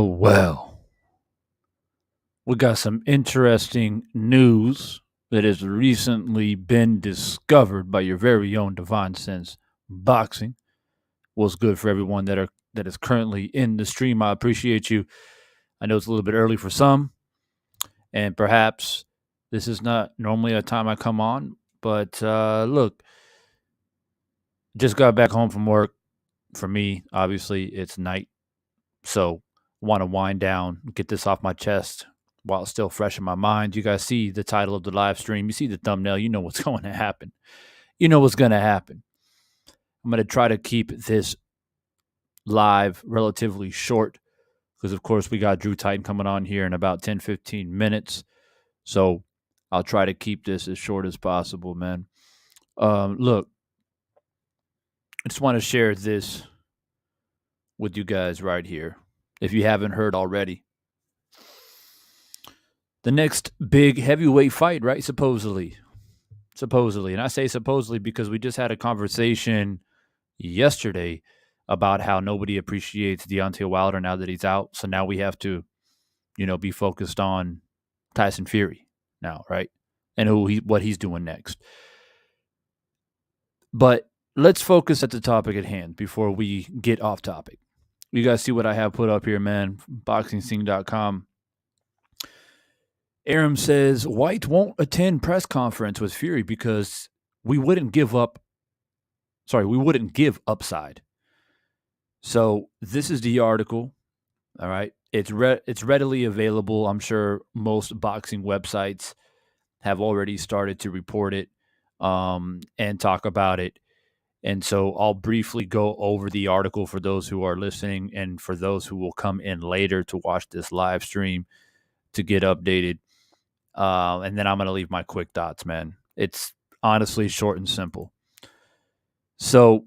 Well. We got some interesting news that has recently been discovered by your very own Divine Sense Boxing. What's good for everyone that is currently in the stream. I appreciate you. I know it's a little bit early for some, and perhaps this is not normally a time I come on, but look, just got back home from work. For me, obviously, it's night. So, want to wind down, get this off my chest while it's still fresh in my mind. You guys see the title of the live stream. You see the thumbnail. You know what's going to happen. You know what's going to happen. I'm going to try to keep this live relatively short because, of course, we got Drew Titan coming on here in about 10, 15 minutes. So, I'll try to keep this as short as possible, man. Look, I just want to share this with you guys right here, if you haven't heard already. The next big heavyweight fight, right? Supposedly. And I say supposedly because we just had a conversation yesterday about how nobody appreciates Deontay Wilder now that he's out. So now we have to, be focused on Tyson Fury now, right? And what he's doing next. But let's focus at the topic at hand before we get off topic. You guys see what I have put up here, man. BoxingScene.com. Aram says Whyte won't attend press conference with Fury because we wouldn't give upside. So this is the article. All right. It's readily available. I'm sure most boxing websites have already started to report it and talk about it. And so I'll briefly go over the article for those who are listening and for those who will come in later to watch this live stream to get updated. And then I'm going to leave my quick thoughts, man. It's honestly short and simple. So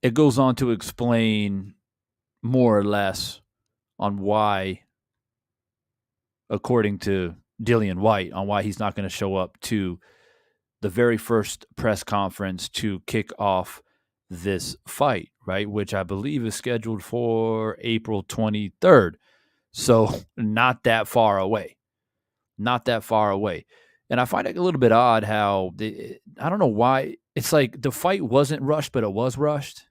it goes on to explain more or less on why, according to Dillian Whyte, on why he's not going to show up to the very first press conference to kick off this fight, right? Which I believe is scheduled for April 23rd. So not that far away. Not that far away. And I find it a little bit odd how I don't know why. It's like the fight wasn't rushed, but it was rushed.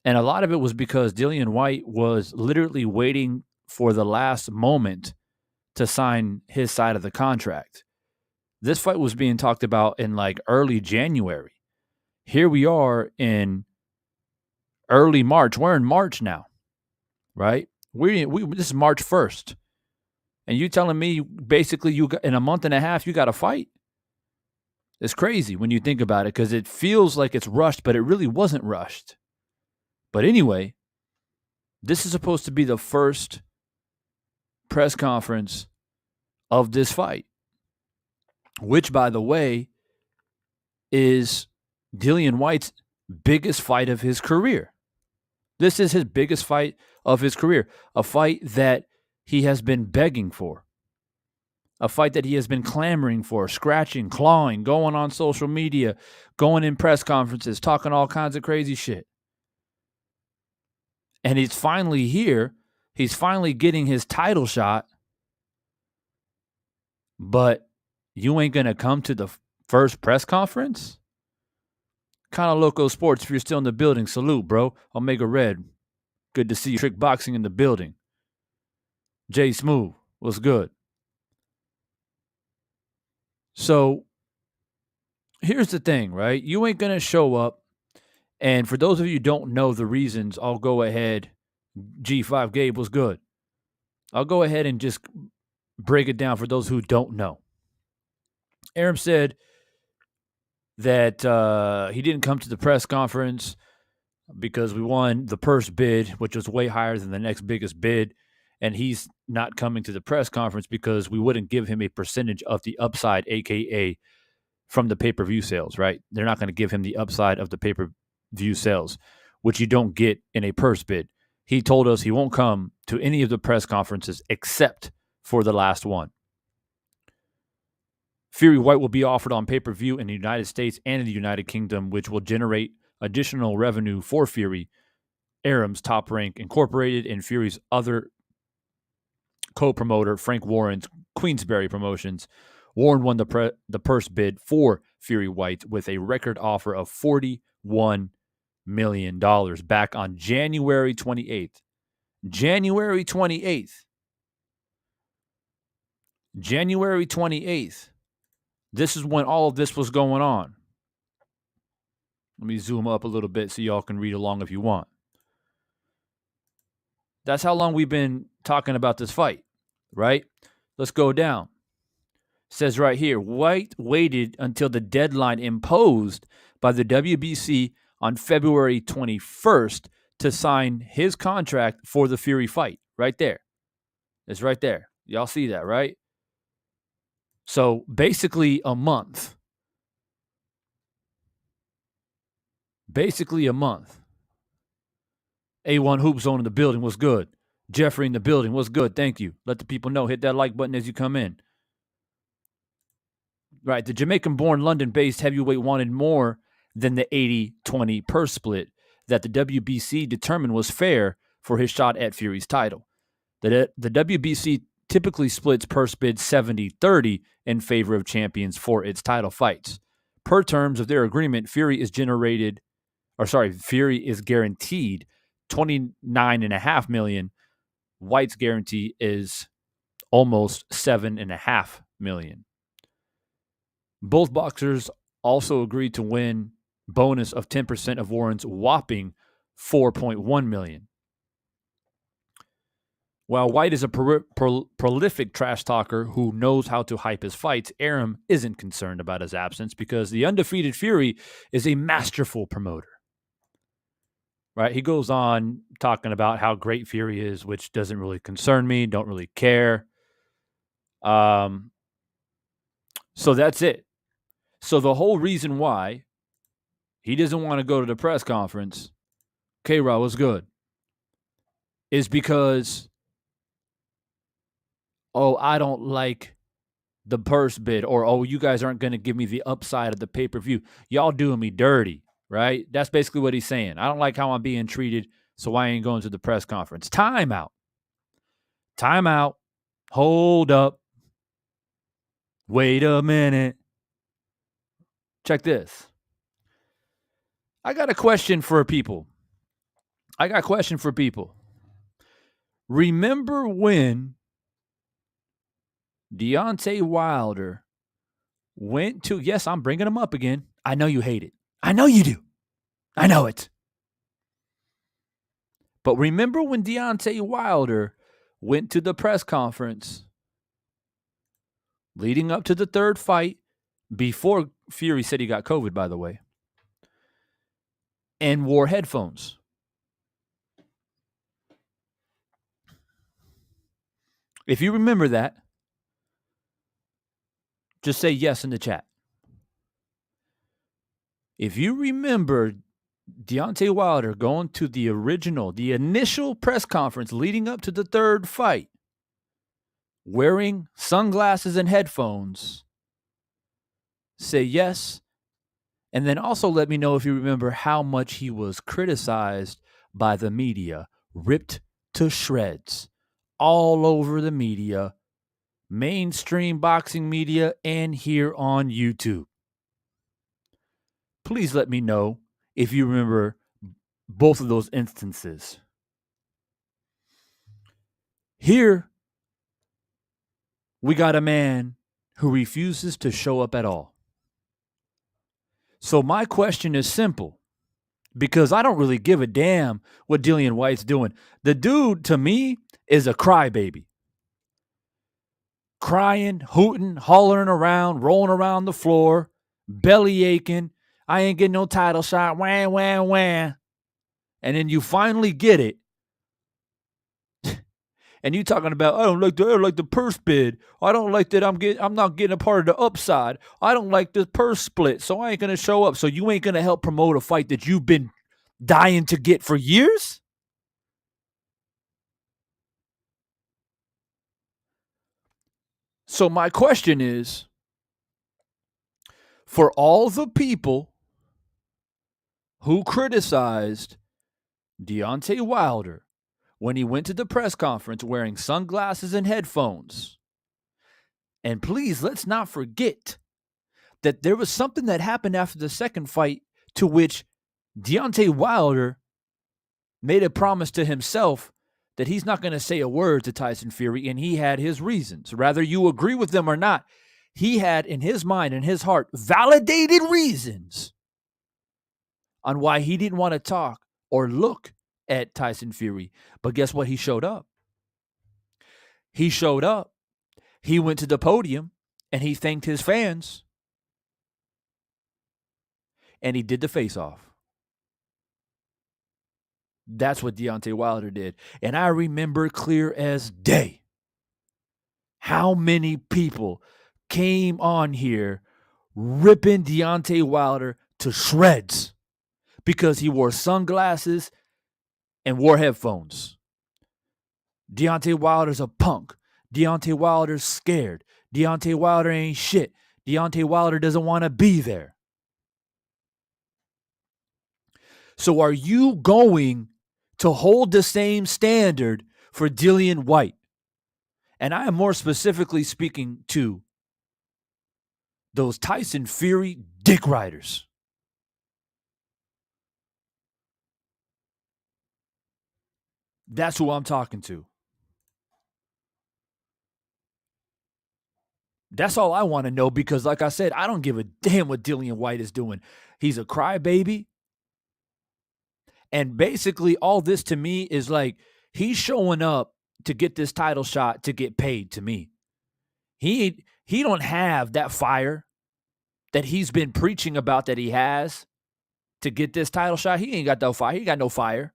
And a lot of it was because Dillian Whyte was literally waiting for the last moment to sign his side of the contract. This fight was being talked about in like early January. Here we are in early March. We're in March now, right? This is March 1st. And you telling me basically you got, in a month and a half you got to fight? It's crazy when you think about it because it feels like it's rushed, but it really wasn't rushed. But anyway, this is supposed to be the first press conference of this fight, which, by the way, is Dillian Whyte's biggest fight of his career. This is his biggest fight of his career, a fight that he has been begging for, a fight that he has been clamoring for, scratching, clawing, going on social media, going in press conferences, talking all kinds of crazy shit. And he's finally here. He's finally getting his title shot. But you ain't going to come to the first press conference? Kind of Loco Sports, if you're still in the building, salute, bro. Omega Red, good to see you. Trick Boxing in the building. Jay Smooth, what's good? So here's the thing, right? You ain't going to show up. And for those of you who don't know the reasons, I'll go ahead. G5 Gabe was good. I'll go ahead and just break it down for those who don't know. Aram said that he didn't come to the press conference because we won the purse bid, which was way higher than the next biggest bid. And he's not coming to the press conference because we wouldn't give him a percentage of the upside, a.k.a. from the pay-per-view sales, right? They're not going to give him the upside of the pay-per-view sales, which you don't get in a purse bid. He told us he won't come to any of the press conferences except for the last one. Fury Whyte will be offered on pay-per-view in the United States and in the United Kingdom, which will generate additional revenue for Fury. Aram's Top Rank Incorporated and Fury's other co-promoter, Frank Warren's Queensberry Promotions. Warren won the purse bid for Fury Whyte with a record offer of $41 million back on January 28th. January 28th. January 28th. This is when all of this was going on. Let me zoom up a little bit so y'all can read along if you want. That's how long we've been talking about this fight, right? Let's go down. It says right here, Whyte waited until the deadline imposed by the WBC on February 21st to sign his contract for the Fury fight. Right there. It's right there. Y'all see that, right? So basically a month. Basically a month. A1 Hoop Zone in the building. What's good? Jeffrey in the building. What's good? Thank you. Let the people know. Hit that like button as you come in. Right. The Jamaican-born, London-based heavyweight wanted more than the 80-20 purse split that the WBC determined was fair for his shot at Fury's title. The WBC typically splits purse bids 70-30 in favor of champions for its title fights. Per terms of their agreement, Fury is guaranteed $29.5 million. Whyte's guarantee is almost $7.5 million. Both boxers also agreed to win bonus of 10% of Warren's whopping $4.1 million. While Whyte is a prolific trash talker who knows how to hype his fights, Arum isn't concerned about his absence because the undefeated Fury is a masterful promoter. Right? He goes on talking about how great Fury is, which doesn't really concern me, don't really care. So that's it. So the whole reason why he doesn't want to go to the press conference, K-Rod was good, is because, I don't like the purse bid, or, you guys aren't going to give me the upside of the pay-per-view. Y'all doing me dirty, right? That's basically what he's saying. I don't like how I'm being treated, so I ain't going to the press conference. Time out. Hold up. Wait a minute. Check this. I got a question for people. Remember when Deontay Wilder went to, yes, I'm bringing him up again. I know you hate it. I know you do. I know it. But remember when Deontay Wilder went to the press conference leading up to the third fight, before Fury said he got COVID, by the way, and wore headphones? If you remember that, just say yes in the chat. If you remember Deontay Wilder going to the initial press conference leading up to the third fight, wearing sunglasses and headphones, say yes. And then also let me know if you remember how much he was criticized by the media, ripped to shreds all over the media, mainstream boxing media, and here on YouTube. Please let me know if you remember both of those instances. Here, we got a man who refuses to show up at all. So my question is simple, because I don't really give a damn what Dillian Whyte's doing. The dude, to me, is a crybaby. Crying, hooting, hollering around, rolling around the floor, belly aching. I ain't getting no title shot. Wah, wah, wah. And then you finally get it. And you talking about, I don't like the purse bid. I don't like that I'm not getting a part of the upside. I don't like the purse split, so I ain't gonna show up. So you ain't gonna help promote a fight that you've been dying to get for years? So my question is, for all the people who criticized Deontay Wilder when he went to the press conference wearing sunglasses and headphones, and please, let's not forget that there was something that happened after the second fight to which Deontay Wilder made a promise to himself that he's not going to say a word to Tyson Fury, and he had his reasons. Whether you agree with them or not, he had in his mind and his heart validated reasons on why he didn't want to talk or look at Tyson Fury. But guess what? He showed up. He went to the podium and he thanked his fans. And he did the face-off. That's what Deontay Wilder did. And I remember clear as day how many people came on here ripping Deontay Wilder to shreds because he wore sunglasses and wore headphones. Deontay Wilder's a punk. Deontay Wilder's scared. Deontay Wilder ain't shit. Deontay Wilder doesn't want to be there. So are you going to hold the same standard for Dillian Whyte? And I am more specifically speaking to those Tyson Fury dick riders. That's who I'm talking to. That's all I want to know because, like I said, I don't give a damn what Dillian Whyte is doing. He's a crybaby. And basically, all this to me is like he's showing up to get this title shot to get paid to me. He don't have that fire that he's been preaching about that he has to get this title shot. He ain't got no fire. He got no fire.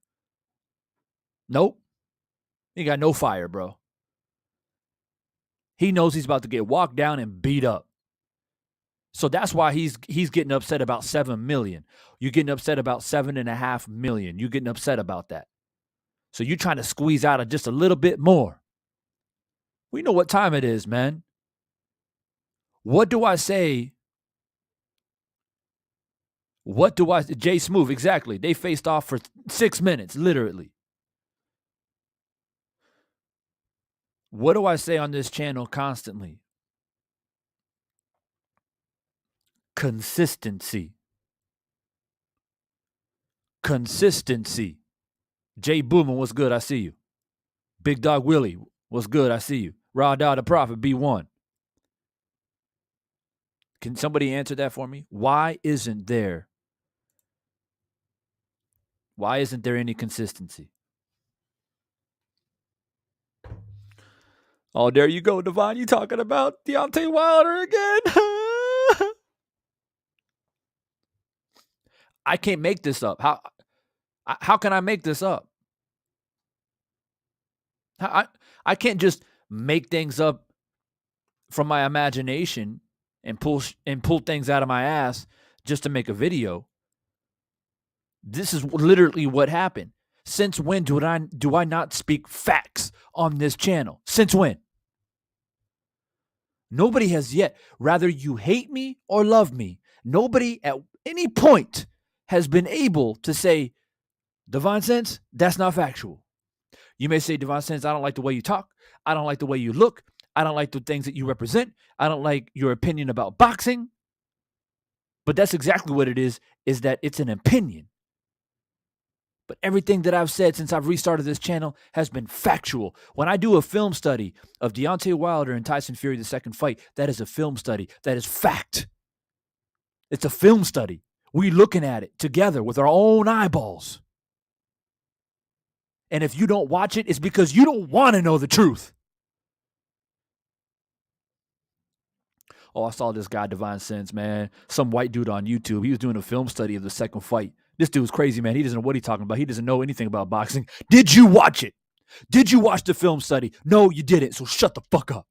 Nope. He got no fire, bro. He knows he's about to get walked down and beat up. So that's why he's getting upset about 7 million. You're getting upset about 7.5 million. You're getting upset about that. So you're trying to squeeze out of just a little bit more. We know what time it is, man. What do I say? Jay Smooth, exactly. They faced off for 6 minutes, literally. What do I say on this channel constantly? Consistency. Consistency. Jay Boomer, what's good? I see you. Big Dog Willie, what's good? I see you. Raw Dog the Prophet, B1. Can somebody answer that for me? Why isn't there any consistency? Oh, there you go, Devon. You talking about Deontay Wilder again? I can't make this up. How can I make this up? I can't just make things up from my imagination and pull things out of my ass just to make a video. This is literally what happened. Since when do I not speak facts on this channel? Since when? Nobody has yet. Rather you hate me or love me, nobody at any point has been able to say, Divine Sense, that's not factual. You may say, Divine Sense, I don't like the way you talk. I don't like the way you look. I don't like the things that you represent. I don't like your opinion about boxing. But that's exactly what it is that it's an opinion. But everything that I've said since I've restarted this channel has been factual. When I do a film study of Deontay Wilder and Tyson Fury, the second fight, that is a film study. That is fact. It's a film study. We're looking at it together with our own eyeballs. And if you don't watch it, it's because you don't want to know the truth. Oh, I saw this guy, Divine Sense, man. Some white dude on YouTube. He was doing a film study of the second fight. This dude's crazy, man. He doesn't know what he's talking about. He doesn't know anything about boxing. Did you watch it? Did you watch the film study? No, you didn't. So shut the fuck up.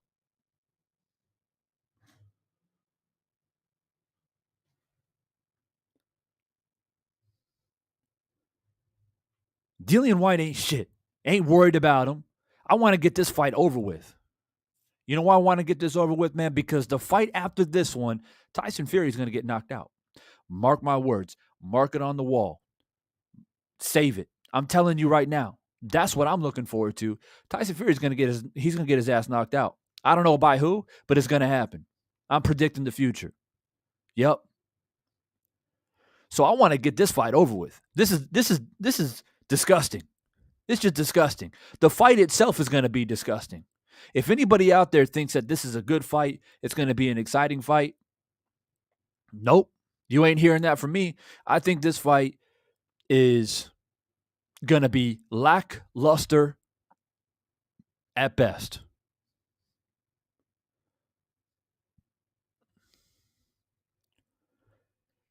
Dillian Whyte ain't shit. Ain't worried about him. I want to get this fight over with. You know why I want to get this over with, man? Because the fight after this one, Tyson Fury is going to get knocked out. Mark my words. Mark it on the wall. Save it. I'm telling you right now. That's what I'm looking forward to. Tyson Fury is going to get his ass knocked out. I don't know by who, but it's going to happen. I'm predicting the future. Yep. So I want to get this fight over with. This is disgusting. It's just disgusting. The fight itself is going to be disgusting. If anybody out there thinks that this is a good fight, it's going to be an exciting fight, nope. You ain't hearing that from me. I think this fight is going to be lackluster at best.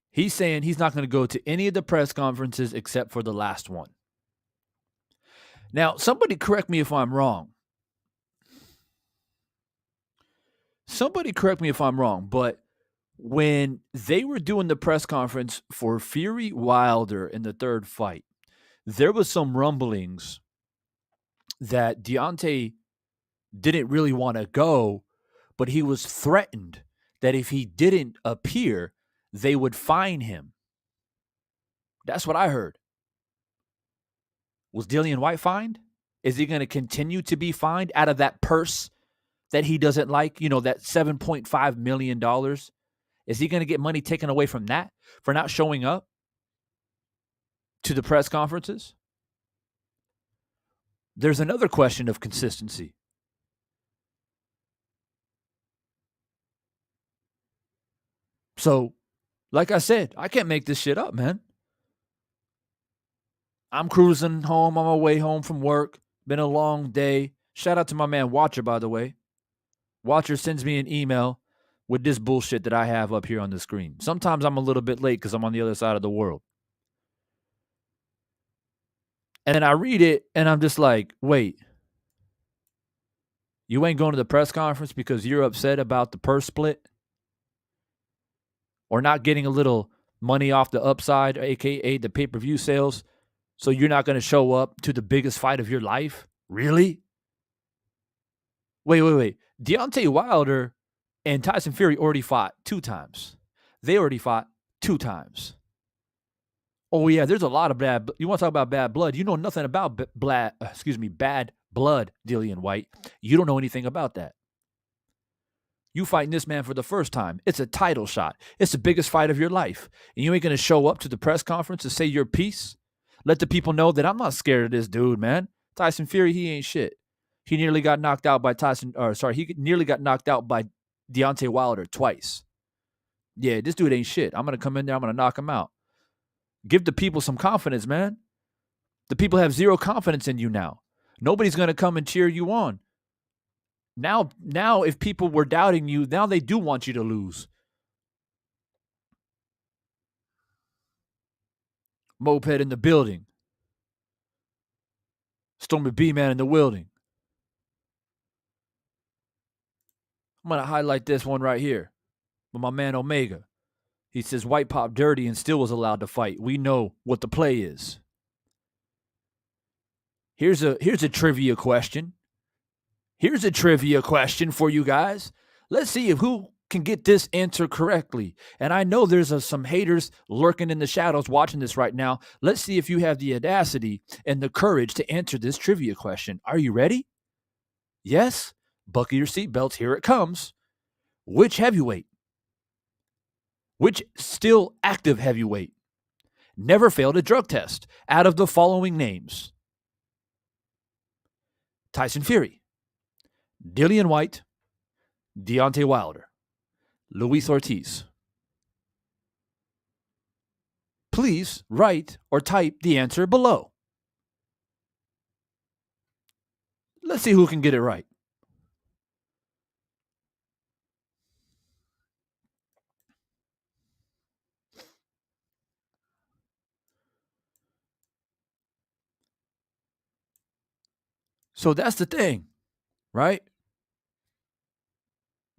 He's saying he's not going to go to any of the press conferences except for the last one. Now, somebody correct me if I'm wrong. But when they were doing the press conference for Fury Wilder in the third fight, there was some rumblings that Deontay didn't really want to go, but he was threatened that if he didn't appear, they would fine him. That's what I heard. Was Dillian Whyte fined? Is he going to continue to be fined out of that purse that he doesn't like? You know, that $7.5 million. Is he going to get money taken away from that for not showing up to the press conferences? There's another question of consistency. So, like I said, I can't make this shit up, man. I'm cruising home on my way home from work. Been a long day. Shout out to my man Watcher, by the way. Watcher sends me an email with this bullshit that I have up here on the screen. Sometimes I'm a little bit late because I'm on the other side of the world. And then I read it and I'm just like, wait, you ain't going to the press conference because you're upset about the purse split or not getting a little money off the upside, aka the pay-per-view sales, so you're not going to show up to the biggest fight of your life? Really? Wait. Deontay Wilder and Tyson Fury already fought 2 times. They already fought 2 times. Oh yeah, there's a lot of bad. You want to talk about bad blood? You know nothing about bad blood, Dillian Whyte. You don't know anything about that. You fighting this man for the first time. It's a title shot. It's the biggest fight of your life. And you ain't going to show up to the press conference to say your piece? Let the people know that I'm not scared of this dude, man. Tyson Fury, he ain't shit. He nearly got knocked out by he nearly got knocked out by Deontay Wilder twice. Yeah, this dude ain't shit. I'm going to come in there. I'm going to knock him out. Give the people some confidence, man. The people have zero confidence in you now. Nobody's going to come and cheer you on. Now, if people were doubting you, now they do want you to lose. Moped in the building. Stormy B-Man in the building. I'm going to highlight this one right here with my man Omega. He says White popped dirty and still was allowed to fight. We know what the play is. Here's a trivia question. Here's a trivia question for you guys. Let's see if who can get this answer correctly. And I know there's some haters lurking in the shadows watching this right now. Let's see if you have the audacity and the courage to answer this trivia question. Are you ready? Yes? Buckle your seatbelts. Here it comes. Which heavyweight? Which still active heavyweight never failed a drug test out of the following names? Tyson Fury, Dillian Whyte, Deontay Wilder, Luis Ortiz. Please write or type the answer below. Let's see who can get it right. So that's the thing, right?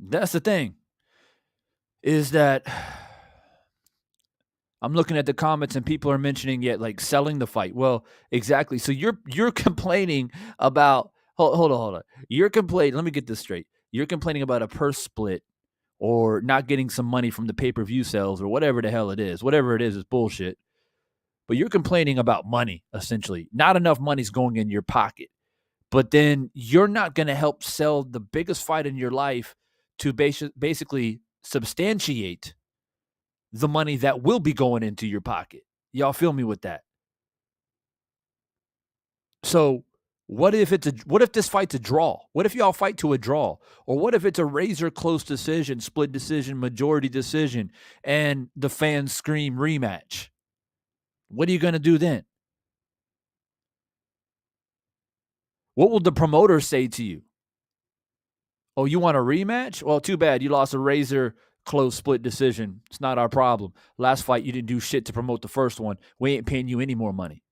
That's the thing. Is that I'm looking at the comments and people are mentioning like selling the fight. Well, exactly. So you're complaining about hold on. You're complaining. Let me get this straight. You're complaining about a purse split or not getting some money from the pay-per-view sales or whatever the hell it is. Whatever it is bullshit. But you're complaining about money, essentially. Not enough money's going in your pocket. But then you're not going to help sell the biggest fight in your life to basically substantiate the money that will be going into your pocket. Y'all feel me with that? So what if this fight's a draw? What if y'all fight to a draw? Or what if it's a razor close decision, split decision, majority decision, and the fans scream rematch? What are you going to do then? What will the promoter say to you? Oh, you want a rematch? Well, too bad. You lost a razor close split decision. It's not our problem. Last fight, you didn't do shit to promote the first one. We ain't paying you any more money.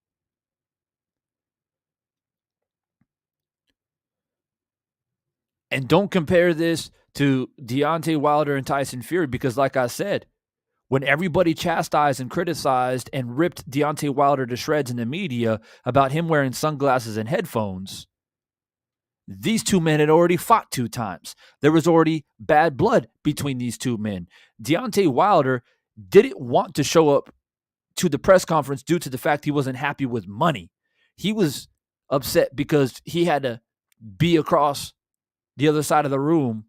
And don't compare this to Deontay Wilder and Tyson Fury because, like I said, when everybody chastised and criticized and ripped Deontay Wilder to shreds in the media about him wearing sunglasses and headphones, these two men had already fought 2 times. There was already bad blood between these two men. Deontay Wilder didn't want to show up to the press conference due to the fact he wasn't happy with money. He was upset because he had to be across the other side of the room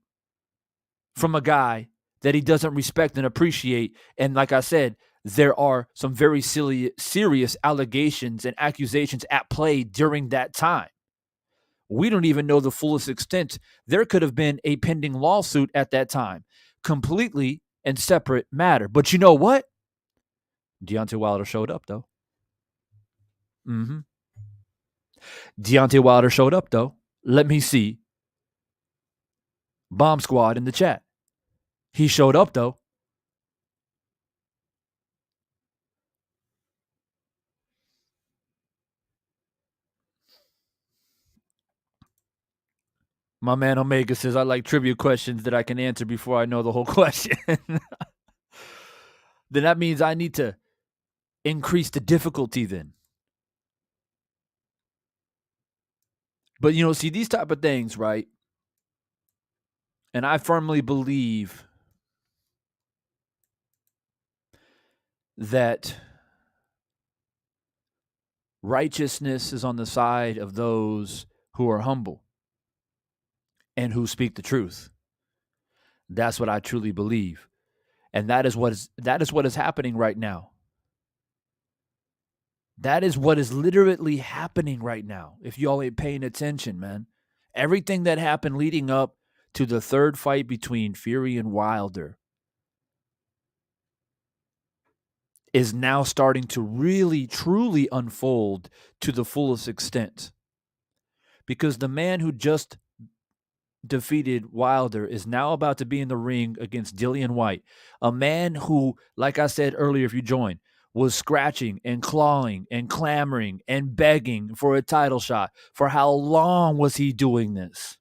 from a guy that he doesn't respect and appreciate. And like I said, there are some very serious allegations and accusations at play during that time. We don't even know the fullest extent. There could have been a pending lawsuit at that time, completely and separate matter. But you know what? Deontay Wilder showed up, though. Mm-hmm. Deontay Wilder showed up, though. Let me see. Bomb Squad in the chat. He showed up, though. My man Omega says, I like trivia questions that I can answer before I know the whole question. Then that means I need to increase the difficulty then. But, see, these type of things, right? And I firmly believe that righteousness is on the side of those who are humble and who speak the truth. That's what I truly believe. And that is what is happening right now. That is what is literally happening right now. If y'all ain't paying attention, man. Everything that happened leading up to the third fight between Fury and Wilder is now starting to really, truly unfold to the fullest extent. Because the man who just defeated Wilder is now about to be in the ring against Dillian Whyte, a man who, like I said earlier, if you joined, was scratching and clawing and clamoring and begging for a title shot. For how long was he doing this?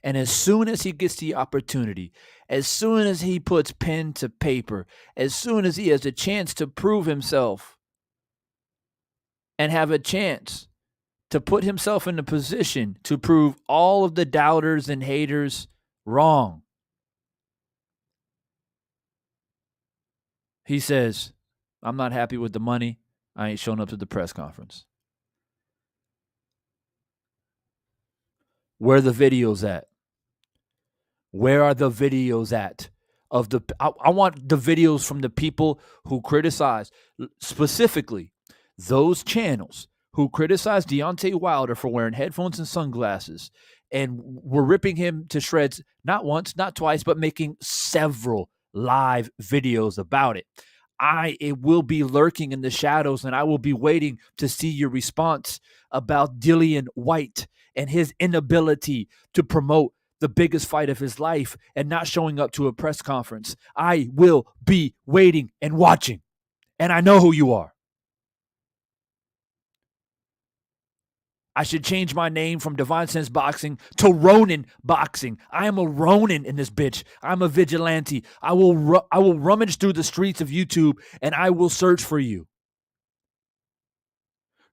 And as soon as he gets the opportunity, as soon as he puts pen to paper, as soon as he has a chance to prove himself and have a chance to put himself in a position to prove all of the doubters and haters wrong, he says, I'm not happy with the money. I ain't showing up to the press conference. Where are the videos at? Where are the videos at? I want the videos from the people who criticize, specifically those channels who criticize Deontay Wilder for wearing headphones and sunglasses and were ripping him to shreds, not once, not twice, but making several live videos about it. It will be lurking in the shadows, and I will be waiting to see your response about Dillian Whyte and his inability to promote the biggest fight of his life and not showing up to a press conference. I will be waiting and watching, and I know who you are. I should change my name from Divine Sense Boxing to Ronin Boxing. I am a Ronin in this bitch. I'm a vigilante. I will rummage through the streets of YouTube and I will search for you.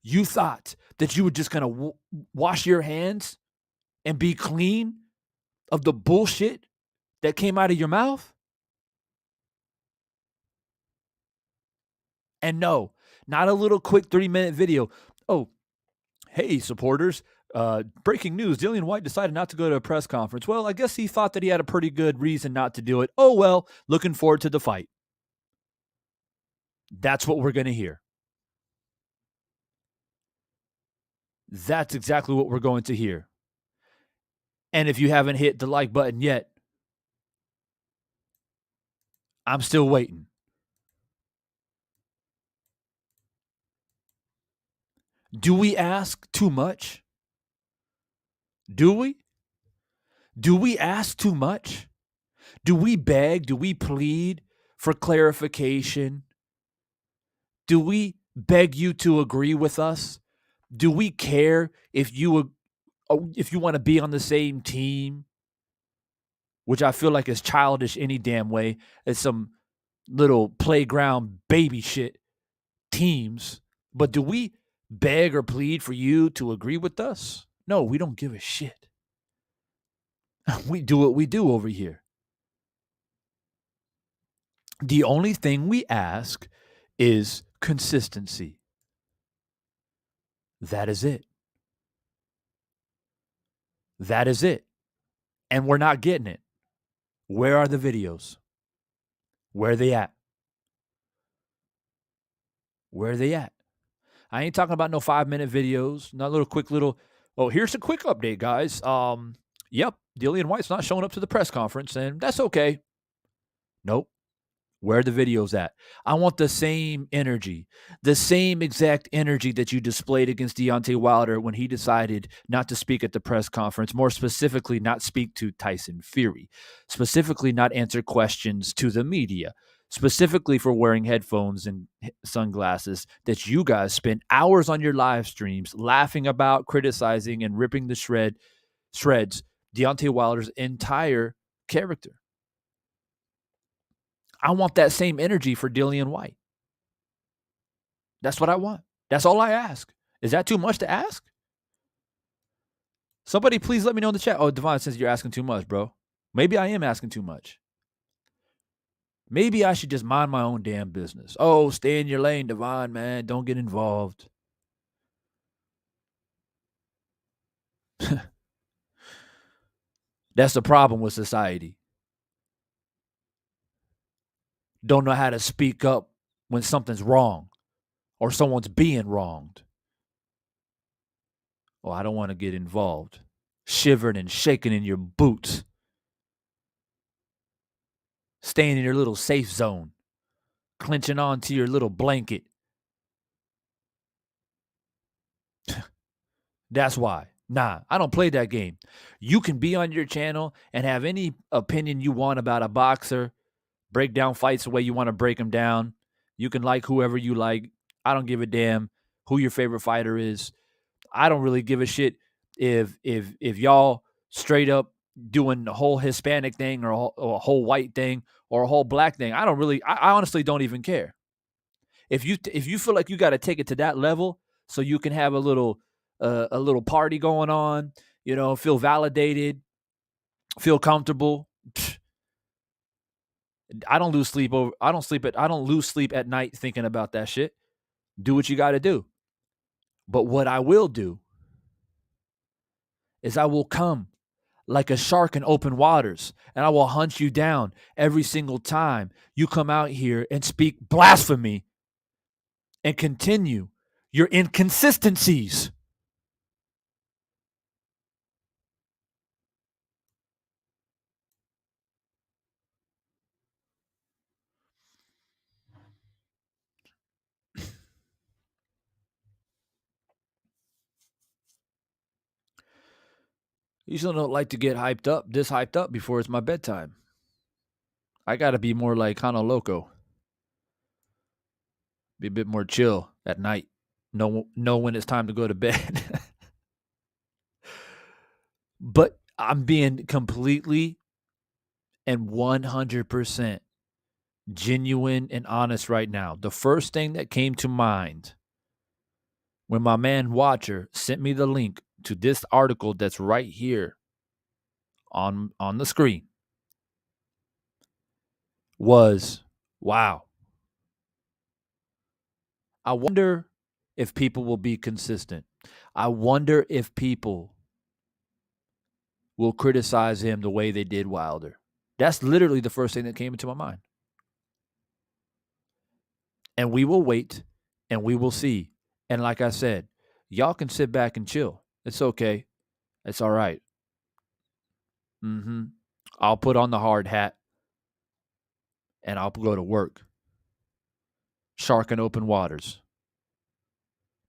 You thought that you were just going to wash your hands and be clean of the bullshit that came out of your mouth? And no, not a little quick 3-minute video. Oh, hey, supporters, breaking news, Dillian Whyte decided not to go to a press conference. Well, I guess he thought that he had a pretty good reason not to do it. Oh, well, looking forward to the fight. That's what we're going to hear. That's exactly what we're going to hear. And if you haven't hit the like button yet, I'm still waiting. Do we ask too much? Do we? Do we ask too much? Do we beg? Do we plead for clarification? Do we beg you to agree with us? Do we care if you want to be on the same team? Which I feel like is childish any damn way. It's some little playground baby shit teams. But do we beg or plead for you to agree with us? No, we don't give a shit. We do what we do over here. The only thing we ask is consistency. That is it. That is it. And we're not getting it. Where are the videos? Where are they at? Where are they at? I ain't talking about no 5-minute videos, not little quick little, oh, here's a quick update, guys. Yep, Dillian Whyte's not showing up to the press conference, and that's okay. Nope. Where are the videos at? I want the same energy, the same exact energy that you displayed against Deontay Wilder when he decided not to speak at the press conference, more specifically, not speak to Tyson Fury, specifically, not answer questions to the media, specifically for wearing headphones and sunglasses that you guys spent hours on your live streams laughing about, criticizing, and ripping the shreds Deontay Wilder's entire character. I want that same energy for Dillian Whyte. That's what I want. That's all I ask. Is that too much to ask? Somebody please let me know in the chat. Oh, Devon says you're asking too much, bro. Maybe I am asking too much. Maybe I should just mind my own damn business. Oh, stay in your lane, Devon, man. Don't get involved. That's the problem with society. Don't know how to speak up when something's wrong or someone's being wronged. Oh, I don't want to get involved. Shivering and shaking in your boots. Staying in your little safe zone. Clenching onto your little blanket. That's why. Nah, I don't play that game. You can be on your channel and have any opinion you want about a boxer, break down fights the way you want to break them down. You can like whoever you like. I don't give a damn who your favorite fighter is. I don't really give a shit if y'all straight up doing a whole Hispanic thing or a whole white thing or a whole black thing. I honestly don't even care. If you feel like you got to take it to that level so you can have a little party going on, feel validated, feel comfortable. I don't lose sleep at night thinking about that shit. Do what you got to do. But what I will do is I will come like a shark in open waters, and I will hunt you down every single time you come out here and speak blasphemy and continue your inconsistencies. You still don't like to get this hyped up before it's my bedtime. I got to be more like Hano Loco. Be a bit more chill at night. Know when it's time to go to bed. But I'm being completely and 100% genuine and honest right now. The first thing that came to mind when my man Watcher sent me the link to this article that's right here on the screen was, wow. I wonder if people will be consistent. I wonder if people will criticize him the way they did Wilder. That's literally the first thing that came into my mind. And we will wait and we will see. And like I said, y'all can sit back and chill. It's okay. It's all right. I'll put on the hard hat and I'll go to work. Shark in open waters.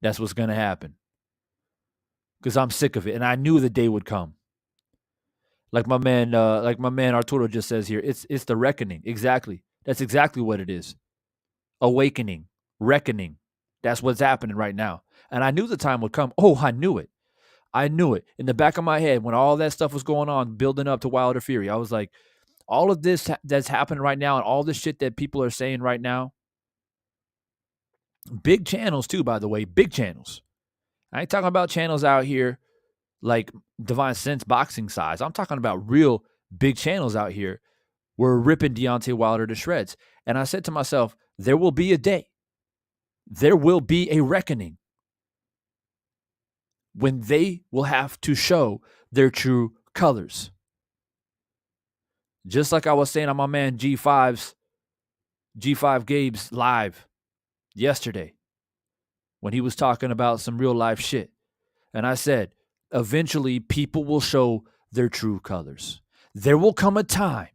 That's what's going to happen. Because I'm sick of it. And I knew the day would come. Like my man Arturo just says here, it's the reckoning. Exactly. That's exactly what it is. Awakening, reckoning. That's what's happening right now. And I knew the time would come. Oh, I knew it. I knew it. In the back of my head, when all that stuff was going on, building up to Wilder Fury, I was like, all of this that's happening right now and all this shit that people are saying right now, big channels too, by the way, big channels. I ain't talking about channels out here like Divine Sense boxing size. I'm talking about real big channels out here. We're ripping Deontay Wilder to shreds. And I said to myself, there will be a day. There will be a reckoning when they will have to show their true colors. Just like I was saying on my man G5 Gabe's live yesterday when he was talking about some real life shit. And I said, eventually people will show their true colors. There will come a time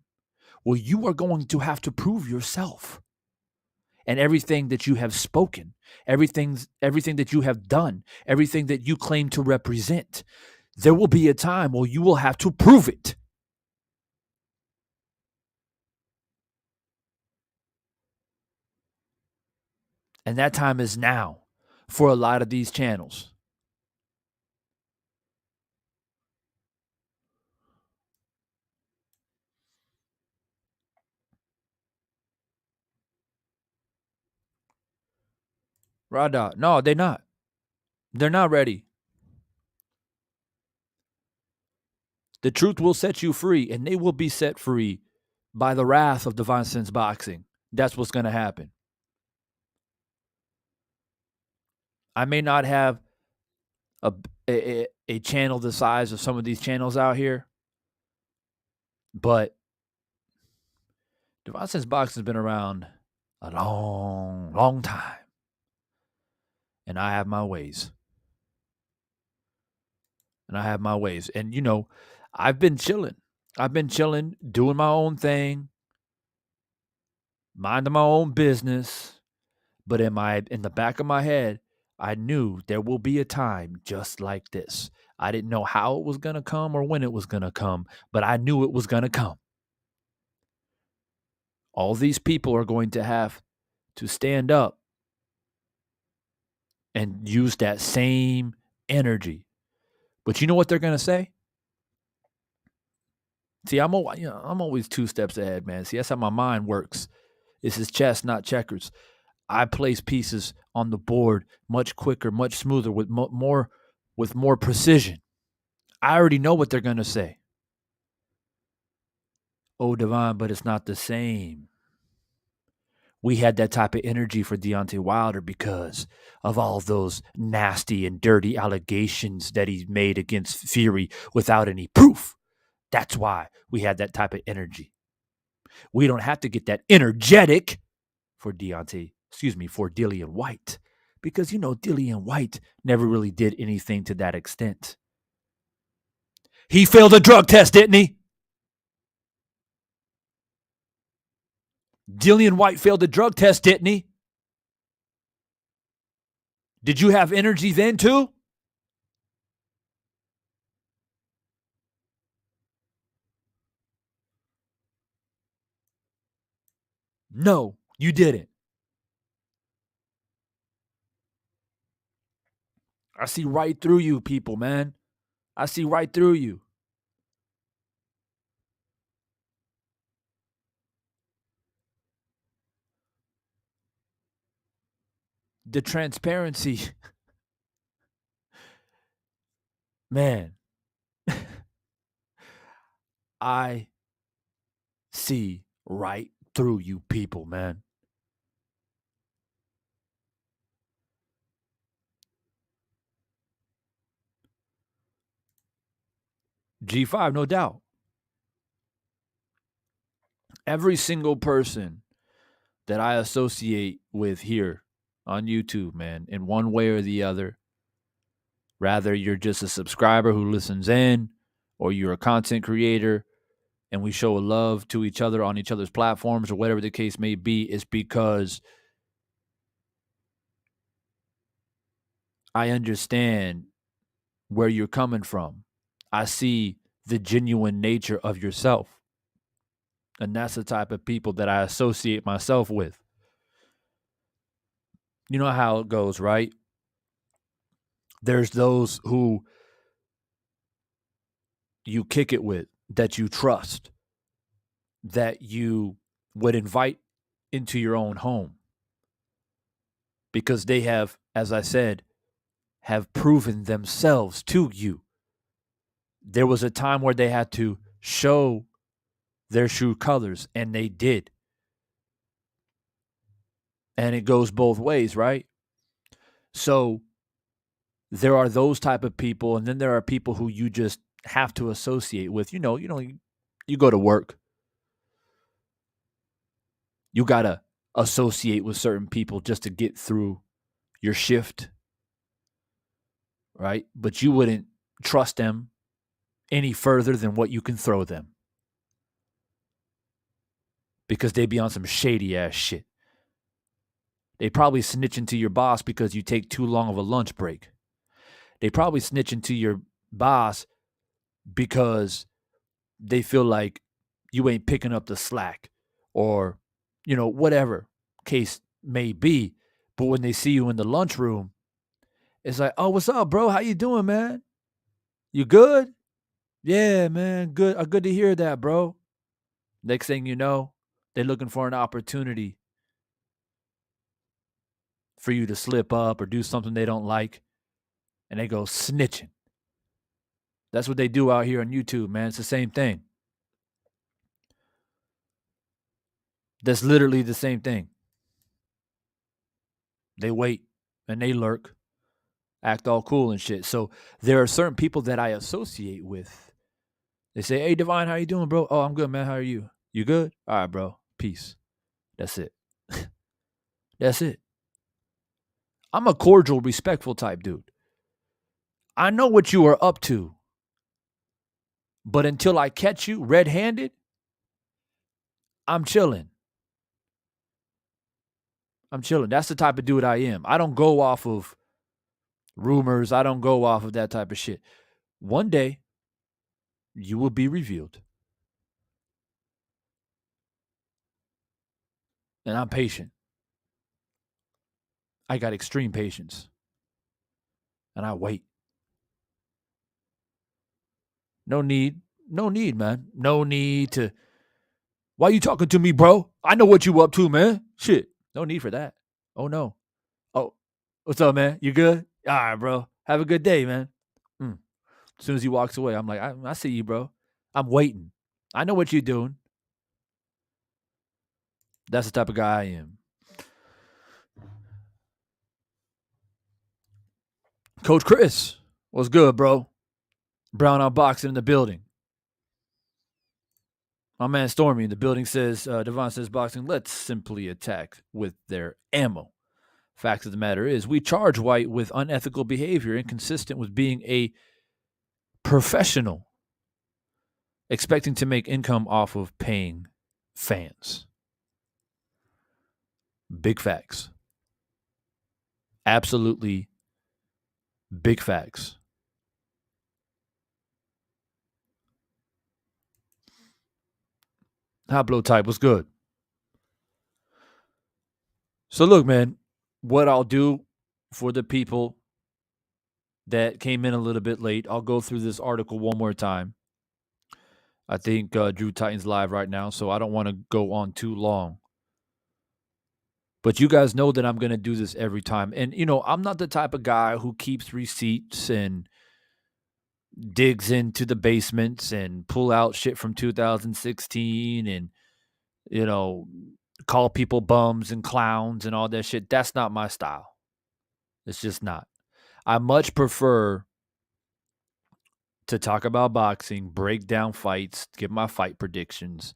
where you are going to have to prove yourself and everything that you have spoken, everything that you have done, everything that you claim to represent. There will be a time where you will have to prove it. And that time is now for a lot of these channels. Rada, no, they're not. They're not ready. The truth will set you free, and they will be set free by the wrath of Divine Sense Boxing. That's what's going to happen. I may not have a channel the size of some of these channels out here, but Divine Sense Boxing has been around a long, long time. And I have my ways. And, you know, I've been chilling. Doing my own thing, minding my own business. But in the back of my head, I knew there will be a time just like this. I didn't know how it was going to come or when it was going to come, but I knew it was going to come. All these people are going to have to stand up and use that same energy. But you know what they're going to say? See, I'm always 2 steps ahead, man. See, that's how my mind works. This is chess, not checkers. I place pieces on the board much quicker, much smoother, with more precision. I already know what they're going to say. Oh, Divine, but it's not the same. We had that type of energy for Deontay Wilder because of all those nasty and dirty allegations that he made against Fury without any proof. That's why we had that type of energy. We don't have to get that energetic for Dillian Whyte. Because, you know, Dillian Whyte never really did anything to that extent. He failed a drug test, didn't he? Dillian Whyte failed a drug test, didn't he? Did you have energy then too? No, you didn't. I see right through you people, man. I see right through you. The transparency, man. I see right through you people, man. G5, no doubt. Every single person that I associate with here on YouTube, man, in one way or the other, rather you're just a subscriber who listens in or you're a content creator and we show a love to each other on each other's platforms or whatever the case may be, is because I understand where you're coming from. I see the genuine nature of yourself. And that's the type of people that I associate myself with. You know how it goes, right? There's those who you kick it with, that you trust, that you would invite into your own home because they have, as I said, have proven themselves to you. There was a time where they had to show their true colors, and they did. And it goes both ways, right? So there are those type of people, and then there are people who you just have to associate with. You go to work. You got to associate with certain people just to get through your shift, right? But you wouldn't trust them any further than what you can throw them. Because they be on some shady ass shit. They probably snitching to your boss because you take too long of a lunch break. They probably snitching to your boss because they feel like you ain't picking up the slack or, whatever case may be. But when they see you in the lunchroom, it's like, oh, what's up, bro? How you doing, man? You good? Yeah, man. Good. Good to hear that, bro. Next thing you know, they're looking for an opportunity for you to slip up or do something they don't like, and they go snitching. That's what they do out here on YouTube, man. It's the same thing. That's literally the same thing. They wait and they lurk, act all cool and shit. So there are certain people that I associate with. They say, "Hey, Divine, how you doing, bro? Oh, I'm good, man. How are you? You good? All right, bro. Peace." That's it. That's it. I'm a cordial, respectful type dude. I know what you are up to, but until I catch you red-handed, I'm chilling. I'm chilling. That's the type of dude I am. I don't go off of rumors. I don't go off of that type of shit. One day, you will be revealed. And I'm patient. I got extreme patience. And I wait. No need, man. No need to. Why you talking to me, bro? I know what you up to, man. Shit. No need for that. Oh, no. Oh, what's up, man? You good? All right, bro. Have a good day, man. As soon as he walks away, I'm like, I see you, bro. I'm waiting. I know what you're doing. That's the type of guy I am. Coach Chris, what's good, bro? Brown Unboxing in the building. My man Stormy in the building says, Devon says, boxing, let's simply attack with their ammo. Fact of the matter is, we charge Whyte with unethical behavior inconsistent with being a professional, expecting to make income off of paying fans. Big facts. Absolutely big facts. Hot blow type, what's good? So look, man, what I'll do for the people that came in a little bit late, I'll go through this article one more time. I think Drew Titan's live right now, so I don't want to go on too long. But you guys know that I'm going to do this every time. And, I'm not the type of guy who keeps receipts and digs into the basements and pull out shit from 2016 and, call people bums and clowns and all that shit. That's not my style. It's just not. I much prefer to talk about boxing, break down fights, give my fight predictions,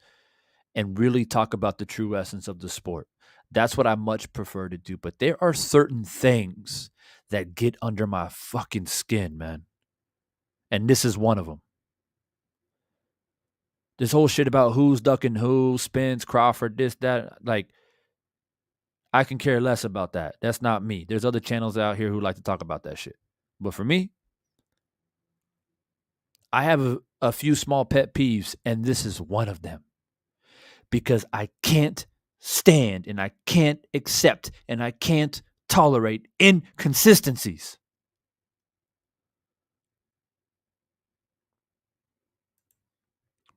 and really talk about the true essence of the sport. That's what I much prefer to do. But there are certain things that get under my fucking skin, man. And this is one of them. This whole shit about who's ducking who, Spence, Crawford, this, that, like, I can care less about that. That's not me. There's other channels out here who like to talk about that shit. But for me, I have a few small pet peeves, and this is one of them. Because I can't stand and I can't accept and I can't tolerate inconsistencies.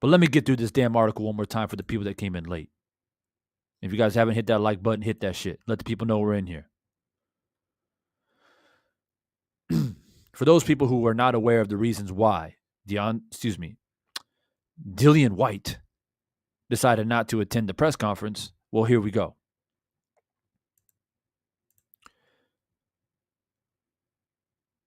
But let me get through this damn article one more time for the people that came in late. If you guys haven't hit that like button, hit that shit. Let the people know we're in here. For those people who are not aware of the reasons why Dillian Whyte decided not to attend the press conference, well, here we go.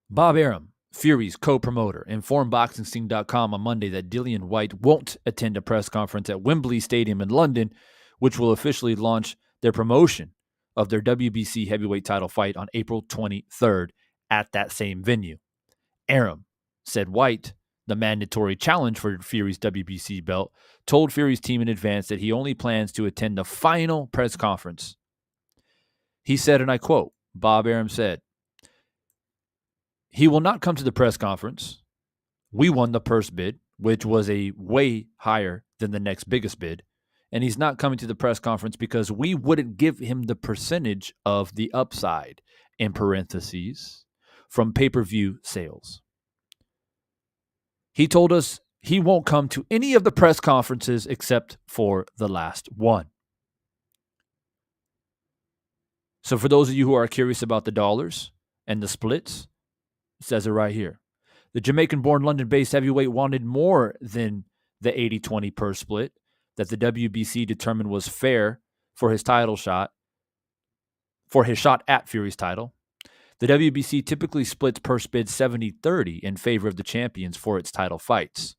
Bob Arum, Fury's co-promoter, informed BoxingScene.com on Monday that Dillian Whyte won't attend a press conference at Wembley Stadium in London, which will officially launch their promotion of their WBC heavyweight title fight on April 23rd at that same venue. Arum said Whyte the mandatory challenge for Fury's WBC belt, told Fury's team in advance that he only plans to attend the final press conference. He said, and I quote, Bob Arum said, "He will not come to the press conference. We won the purse bid, which was a way higher than the next biggest bid. And he's not coming to the press conference because we wouldn't give him the percentage of the upside, in parentheses, from pay-per-view sales. He told us he won't come to any of the press conferences except for the last one." So for those of you who are curious about the dollars and the splits, it says it right here. The Jamaican-born London-based heavyweight wanted more than the 80-20 purse split that the WBC determined was fair for his title shot, for his shot at Fury's title. The WBC typically splits purse bids 70-30 in favor of the champions for its title fights.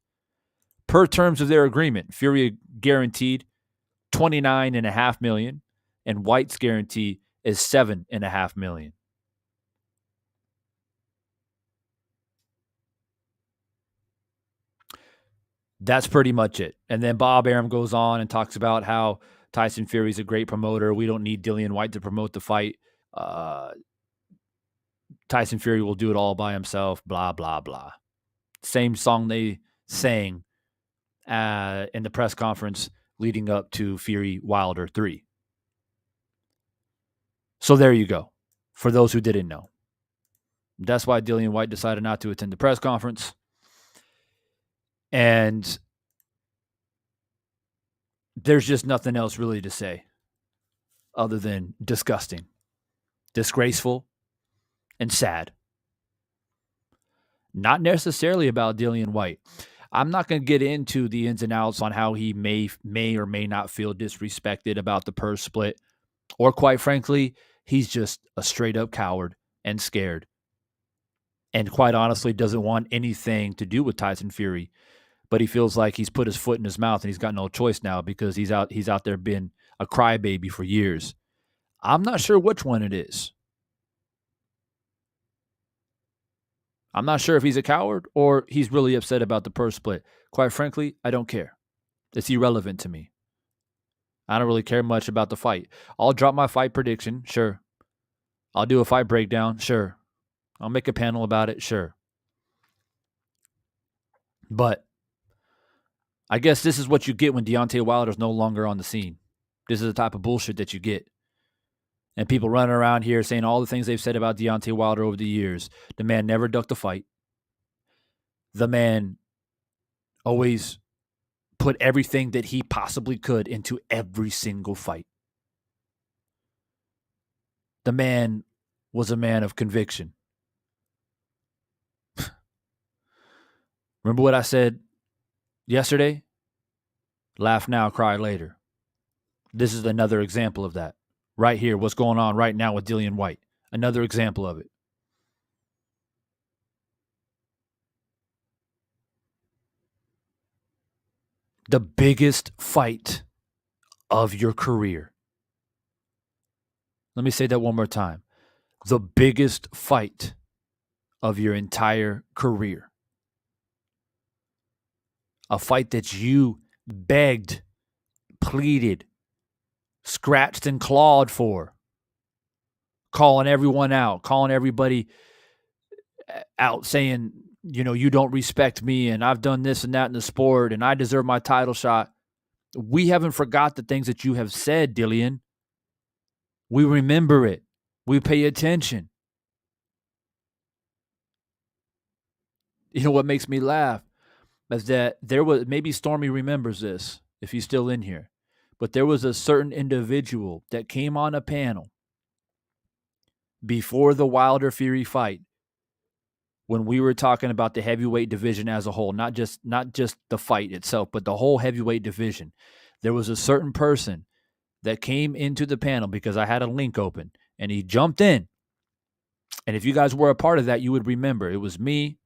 Per terms of their agreement, Fury guaranteed $29.5 million, and Whyte's guarantee is $7.5 million. That's pretty much it. And then Bob Arum goes on and talks about how Tyson Fury is a great promoter. We don't need Dillian Whyte to promote the fight. Tyson Fury will do it all by himself, blah, blah, blah. Same song they sang in the press conference leading up to Fury Wilder 3. So there you go, for those who didn't know. That's why Dillian Whyte decided not to attend the press conference. And there's just nothing else really to say other than disgusting, disgraceful, and sad. Not necessarily about Dillian Whyte. I'm not going to get into the ins and outs on how he may or may not feel disrespected about the purse split, or quite frankly, he's just a straight up coward and scared, and quite honestly doesn't want anything to do with Tyson Fury. But he feels like he's put his foot in his mouth and he's got no choice now because he's out there being a crybaby for years. I'm not sure which one it is. I'm not sure if he's a coward or he's really upset about the purse split. Quite frankly, I don't care. It's irrelevant to me. I don't really care much about the fight. I'll drop my fight prediction, sure. I'll do a fight breakdown, sure. I'll make a panel about it, sure. But I guess this is what you get when Deontay Wilder's no longer on the scene. This is the type of bullshit that you get. And people running around here saying all the things they've said about Deontay Wilder over the years. The man never ducked a fight. The man always put everything that he possibly could into every single fight. The man was a man of conviction. Remember what I said yesterday? Laugh now, cry later. This is another example of that. Right here, what's going on right now with Dillian Whyte. Another example of it. The biggest fight of your career. Let me say that one more time. The biggest fight of your entire career. A fight that you begged, pleaded, scratched and clawed for. Calling everyone out, calling everybody out, saying, you know, you don't respect me and I've done this and that in the sport and I deserve my title shot. We haven't forgot the things that you have said, Dillian. We remember it. We pay attention. You know what makes me laugh is that there was, maybe Stormy remembers this if he's still in here, but there was a certain individual that came on a panel before the Wilder Fury fight when we were talking about the heavyweight division as a whole, not just the fight itself, but the whole heavyweight division. There was a certain person that came into the panel because I had a link open and he jumped in. And if you guys were a part of that, you would remember it was me,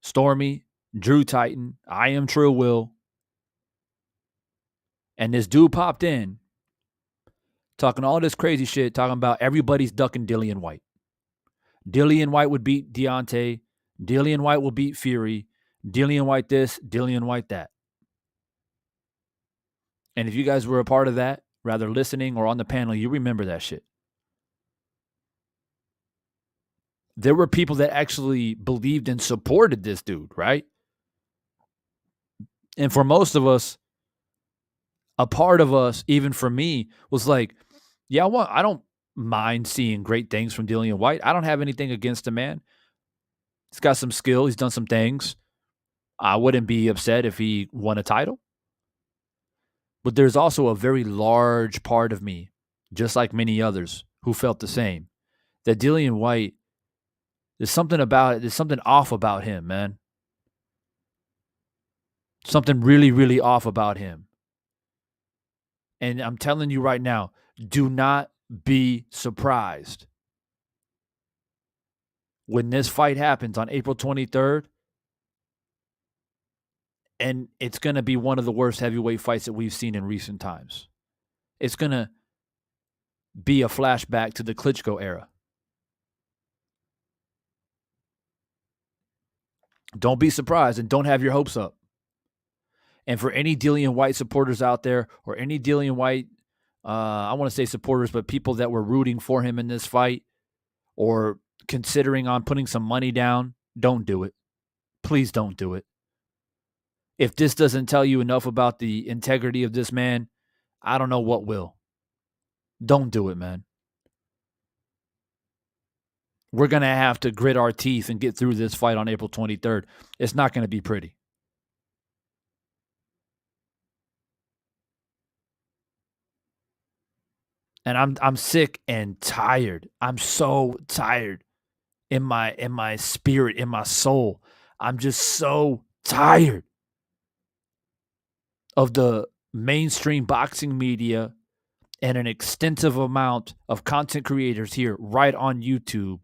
Stormy, Drew Titan, I Am True Will. And this dude popped in talking all this crazy shit, talking about everybody's ducking Dillian Whyte. Dillian Whyte would beat Deontay. Dillian Whyte will beat Fury. Dillian Whyte this, Dillian Whyte that. And if you guys were a part of that, rather listening or on the panel, you remember that shit. There were people that actually believed and supported this dude, right? And for most of us, a part of us, even for me, was like, yeah, I don't mind seeing great things from Dillian Whyte. I don't have anything against the man. He's got some skill. He's done some things. I wouldn't be upset if he won a title. But there's also a very large part of me, just like many others, who felt the same. That Dillian Whyte, there's something about it. There's something off about him, man. Something really, really off about him. And I'm telling you right now, do not be surprised when this fight happens on April 23rd. And it's going to be one of the worst heavyweight fights that we've seen in recent times. It's going to be a flashback to the Klitschko era. Don't be surprised and don't have your hopes up. And for any Dillian Whyte supporters out there, or any Dillian Whyte, I want to say supporters, but people that were rooting for him in this fight or considering on putting some money down, don't do it. Please don't do it. If this doesn't tell you enough about the integrity of this man, I don't know what will. Don't do it, man. We're going to have to grit our teeth and get through this fight on April 23rd. It's not going to be pretty. And I'm sick and tired. I'm so tired in my spirit, in my soul. I'm just so tired of the mainstream boxing media and an extensive amount of content creators here right on YouTube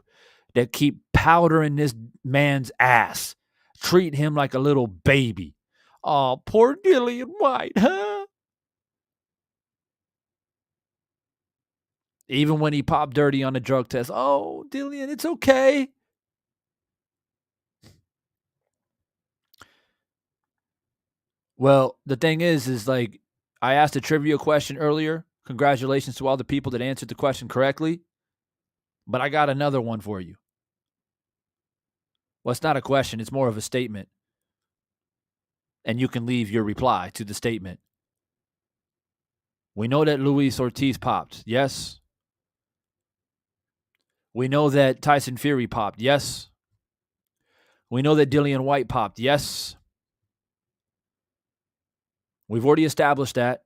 that keep powdering this man's ass, treat him like a little baby. Oh, poor Dillian Whyte, huh? Even when he popped dirty on the drug test, oh, Dillian, it's okay. Well, the thing is like, I asked a trivia question earlier. Congratulations to all the people that answered the question correctly. But I got another one for you. Well, it's not a question, it's more of a statement. And you can leave your reply to the statement. We know that Luis Ortiz popped. Yes. We know that Tyson Fury popped. Yes. We know that Dillian Whyte popped. Yes. We've already established that.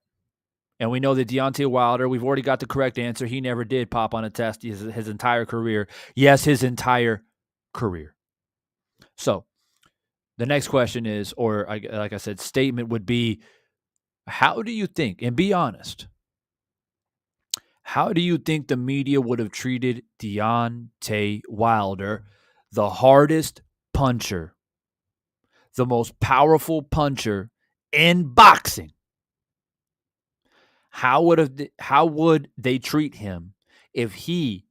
And we know that Deontay Wilder, we've already got the correct answer. He never did pop on a test his entire career. Yes, his entire career. So the next question is, or like I said, statement would be, how do you think, and be honest, how do you think the media would have treated Deontay Wilder, the hardest puncher, the most powerful puncher in boxing? How would they treat him if he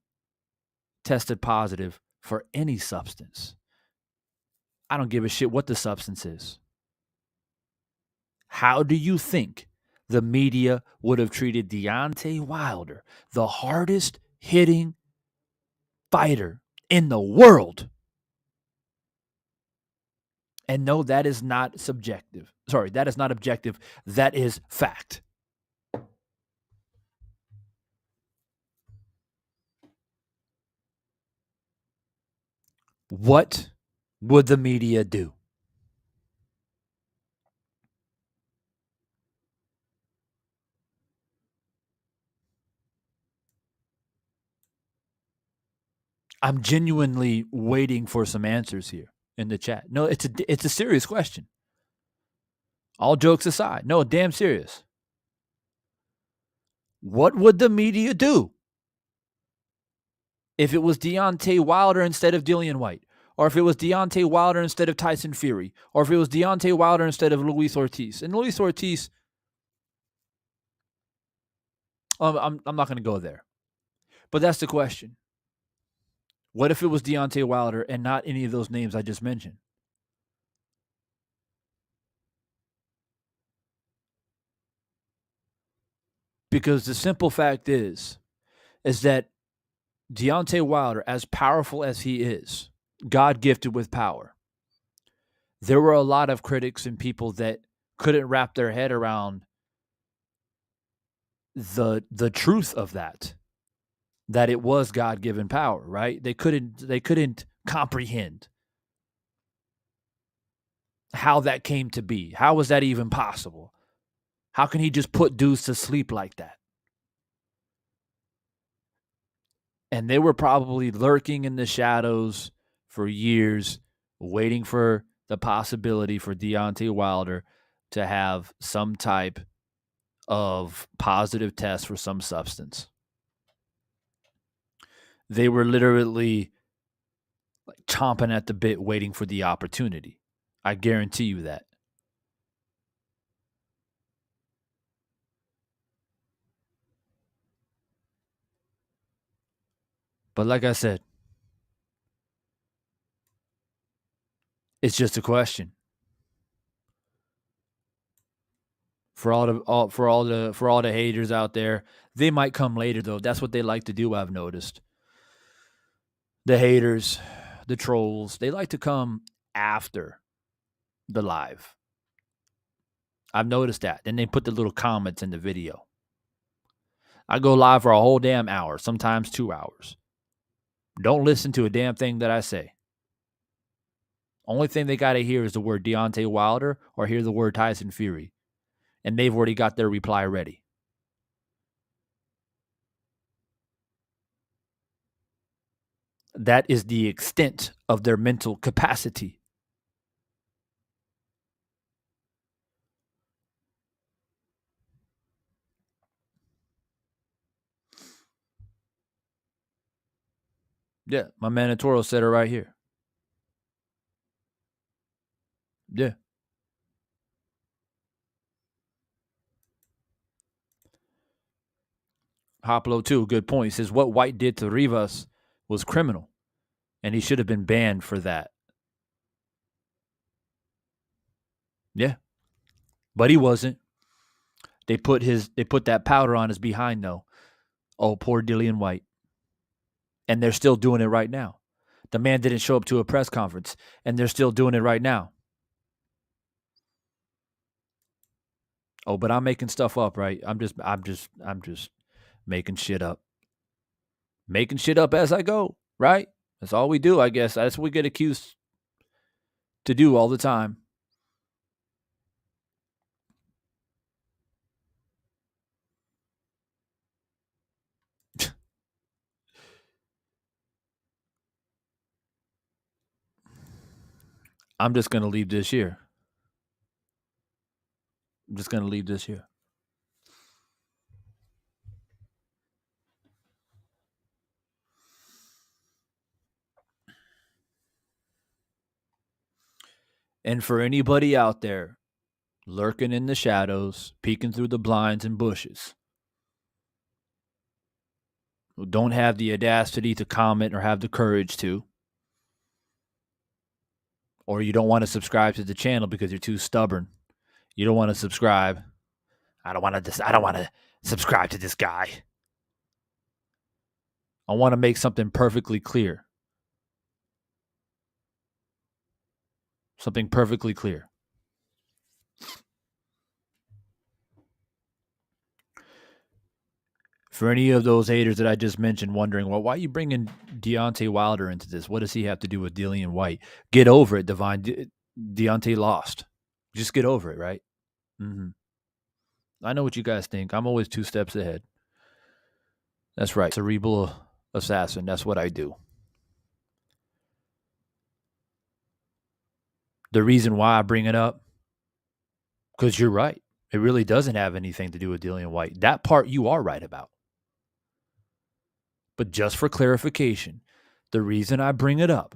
tested positive for any substance? I don't give a shit what the substance is. How do you think the media would have treated Deontay Wilder, the hardest hitting fighter in the world? And no, that is not subjective. Sorry, that is not objective. That is fact. What would the media do? I'm genuinely waiting for some answers here in the chat. No, it's a serious question. All jokes aside, no, damn serious. What would the media do if it was Deontay Wilder instead of Dillian Whyte? Or if it was Deontay Wilder instead of Tyson Fury? Or if it was Deontay Wilder instead of Luis Ortiz? And Luis Ortiz, I'm not going to go there. But that's the question. What if it was Deontay Wilder and not any of those names I just mentioned? Because the simple fact is that Deontay Wilder, as powerful as he is, God gifted with power, there were a lot of critics and people that couldn't wrap their head around the truth of that it was God-given power, right? They couldn't comprehend how that came to be. How was that even possible? How can he just put dudes to sleep like that? And they were probably lurking in the shadows for years, waiting for the possibility for Deontay Wilder to have some type of positive test for some substance. They were literally chomping at the bit, waiting for the opportunity. I guarantee you that. But like I said, it's just a question. For all the haters out there, they might come later though. That's what they like to do, I've noticed. The haters, the trolls, they like to come after the live. I've noticed that. Then they put the little comments in the video. I go live for a whole damn hour, sometimes 2 hours. Don't listen to a damn thing that I say. Only thing they got to hear is the word Deontay Wilder or hear the word Tyson Fury. And they've already got their reply ready. That is the extent of their mental capacity. Yeah, my man Toro said it right here. Yeah. Hoplo too, good point. He says what White did to Rivas was criminal, and he should have been banned for that. Yeah, but he wasn't. They put that powder on his behind though. Oh, poor Dillian Whyte, and they're still doing it right now. The man didn't show up to a press conference, and they're still doing it right now. Oh, but I'm making stuff up, right? I'm just making shit up. Making shit up as I go, right? That's all we do, I guess. That's what we get accused to do all the time. I'm just going to leave this here. I'm just going to leave this here. And for anybody out there lurking in the shadows, peeking through the blinds and bushes, who don't have the audacity to comment or have the courage to, or you don't want to subscribe to the channel because you're too stubborn. You don't want to subscribe. I don't want to subscribe to this guy. I want to make something perfectly clear. Something perfectly clear. For any of those haters that I just mentioned wondering, well, why are you bringing Deontay Wilder into this? What does he have to do with Dillian Whyte? Get over it, Divine. Deontay lost. Just get over it, right? Mm-hmm. I know what you guys think. I'm always 2 steps ahead. That's right. Cerebral assassin. That's what I do. The reason why I bring it up, because you're right. It really doesn't have anything to do with Dillian Whyte. That part you are right about. But just for clarification, the reason I bring it up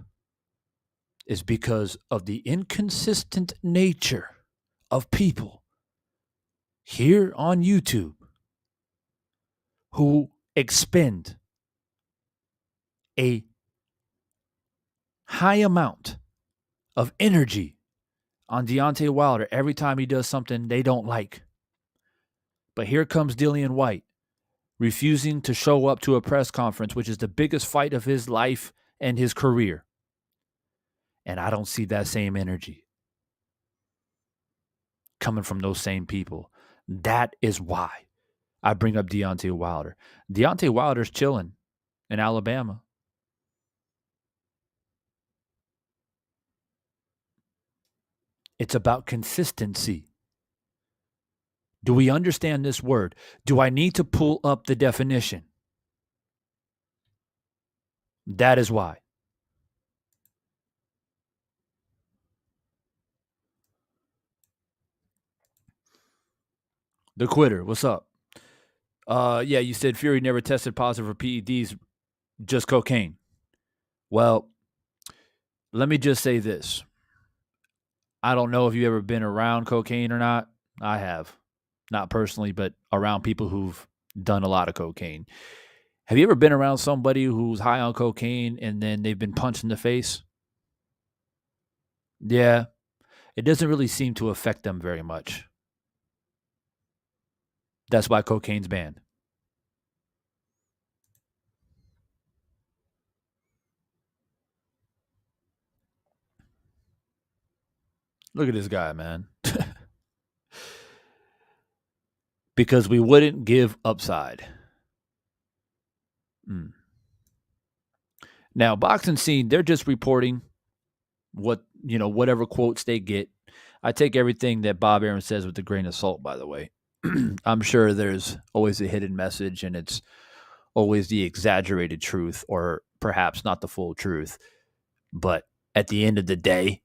is because of the inconsistent nature of people here on YouTube who expend a high amount of energy on Deontay Wilder every time he does something they don't like. But here comes Dillian Whyte, refusing to show up to a press conference, which is the biggest fight of his life and his career. And I don't see that same energy coming from those same people. That is why I bring up Deontay Wilder. Deontay Wilder's chilling in Alabama. It's about consistency. Do we understand this word? Do I need to pull up the definition? That is why. The Quitter, what's up? Yeah, you said Fury never tested positive for PEDs, just cocaine. Well, let me just say this. I don't know if you've ever been around cocaine or not. I have. Not personally, but around people who've done a lot of cocaine. Have you ever been around somebody who's high on cocaine and then they've been punched in the face? Yeah, it doesn't really seem to affect them very much. That's why cocaine's banned. Look at this guy, man. Because we wouldn't give upside. Now, boxing scene, they're just reporting whatever quotes they get. I take everything that Bob Arum says with a grain of salt, by the way. I'm sure there's always a hidden message and it's always the exaggerated truth or perhaps not the full truth. But at the end of the day,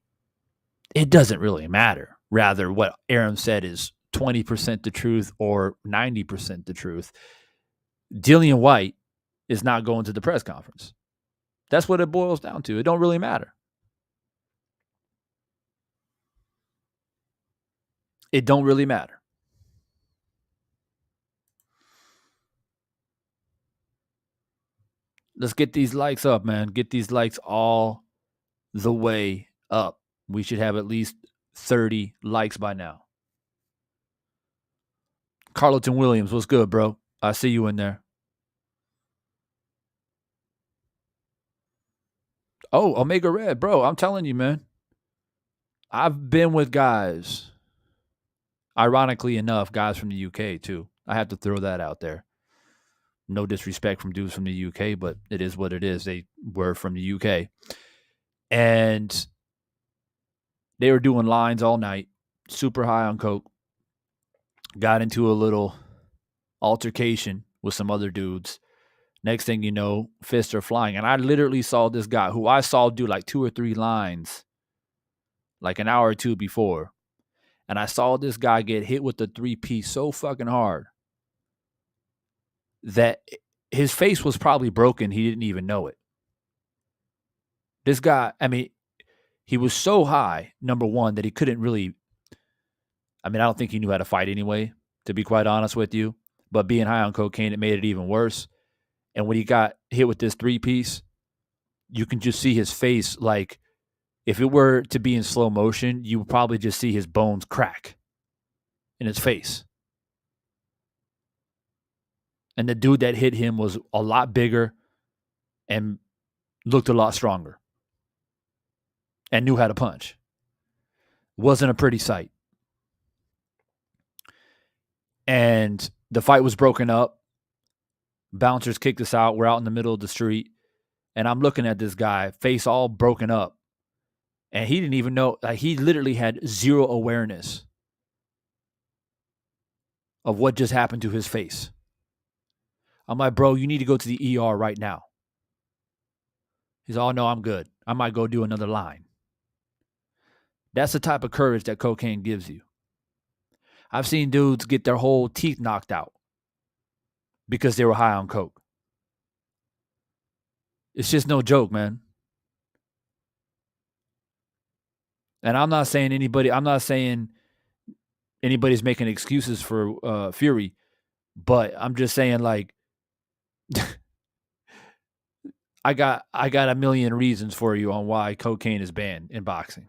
it doesn't really matter. Rather, what Arum said is 20% the truth or 90% the truth. Dillian Whyte is not going to the press conference. That's what it boils down to. It don't really matter. It don't really matter. Let's get these likes up, man. Get these likes all the way up. We should have at least 30 likes by now. Carlton Williams, what's good, bro? I see you in there. Oh, Omega Red, bro. I'm telling you, man. I've been with guys, ironically enough, guys from the UK too. I have to throw that out there. No disrespect from dudes from the UK, but it is what it is. They were from the UK. And they were doing lines all night, super high on coke. Got into a little altercation with some other dudes. Next thing you know, fists are flying. And I literally saw this guy who I saw do like 2 or 3 lines like an hour or two before. And I saw this guy get hit with the 3-piece so fucking hard that his face was probably broken. He didn't even know it. This guy, I mean, he was so high, number one, that he couldn't really, I don't think he knew how to fight anyway, to be quite honest with you. But being high on cocaine, it made it even worse. And when he got hit with this 3-piece, you can just see his face. Like, if it were to be in slow motion, you would probably just see his bones crack in his face. And the dude that hit him was a lot bigger and looked a lot stronger and knew how to punch. Wasn't a pretty sight. And the fight was broken up. Bouncers kicked us out. We're out in the middle of the street. And I'm looking at this guy, face all broken up. And he didn't even know, like, he literally had zero awareness of what just happened to his face. I'm like, bro, you need to go to the ER right now. He's all, no, I'm good. I might go do another line. That's the type of courage that cocaine gives you. I've seen dudes get their whole teeth knocked out because they were high on coke. It's just no joke, man. And I'm not saying anybody's making excuses for Fury, but I'm just saying, like, I got a million reasons for you on why cocaine is banned in boxing.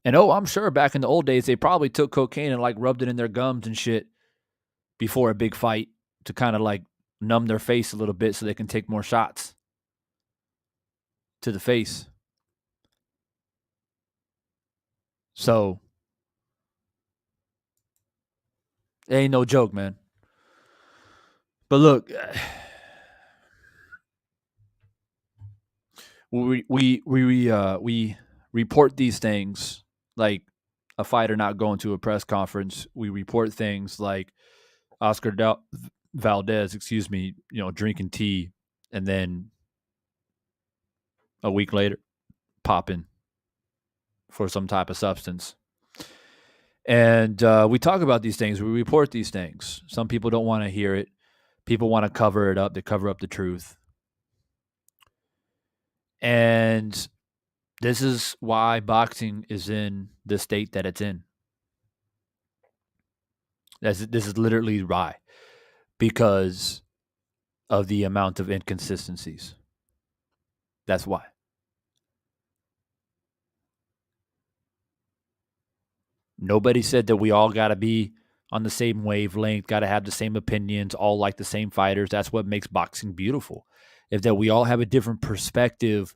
And I'm sure back in the old days, they probably took cocaine and like rubbed it in their gums and shit before a big fight to kind of like numb their face a little bit so they can take more shots to the face. So it ain't no joke, man. But look, we report these things like a fighter not going to a press conference. We report things like Oscar Valdez, drinking tea and then a week later popping for some type of substance. And we talk about these things. We report these things. Some people don't want to hear it. People want to cover it up. They cover up the truth. And this is why boxing is in the state that it's in. This is literally why. Because of the amount of inconsistencies. That's why. Nobody said that we all got to be on the same wavelength, got to have the same opinions, all like the same fighters. That's what makes boxing beautiful. Is that we all have a different perspective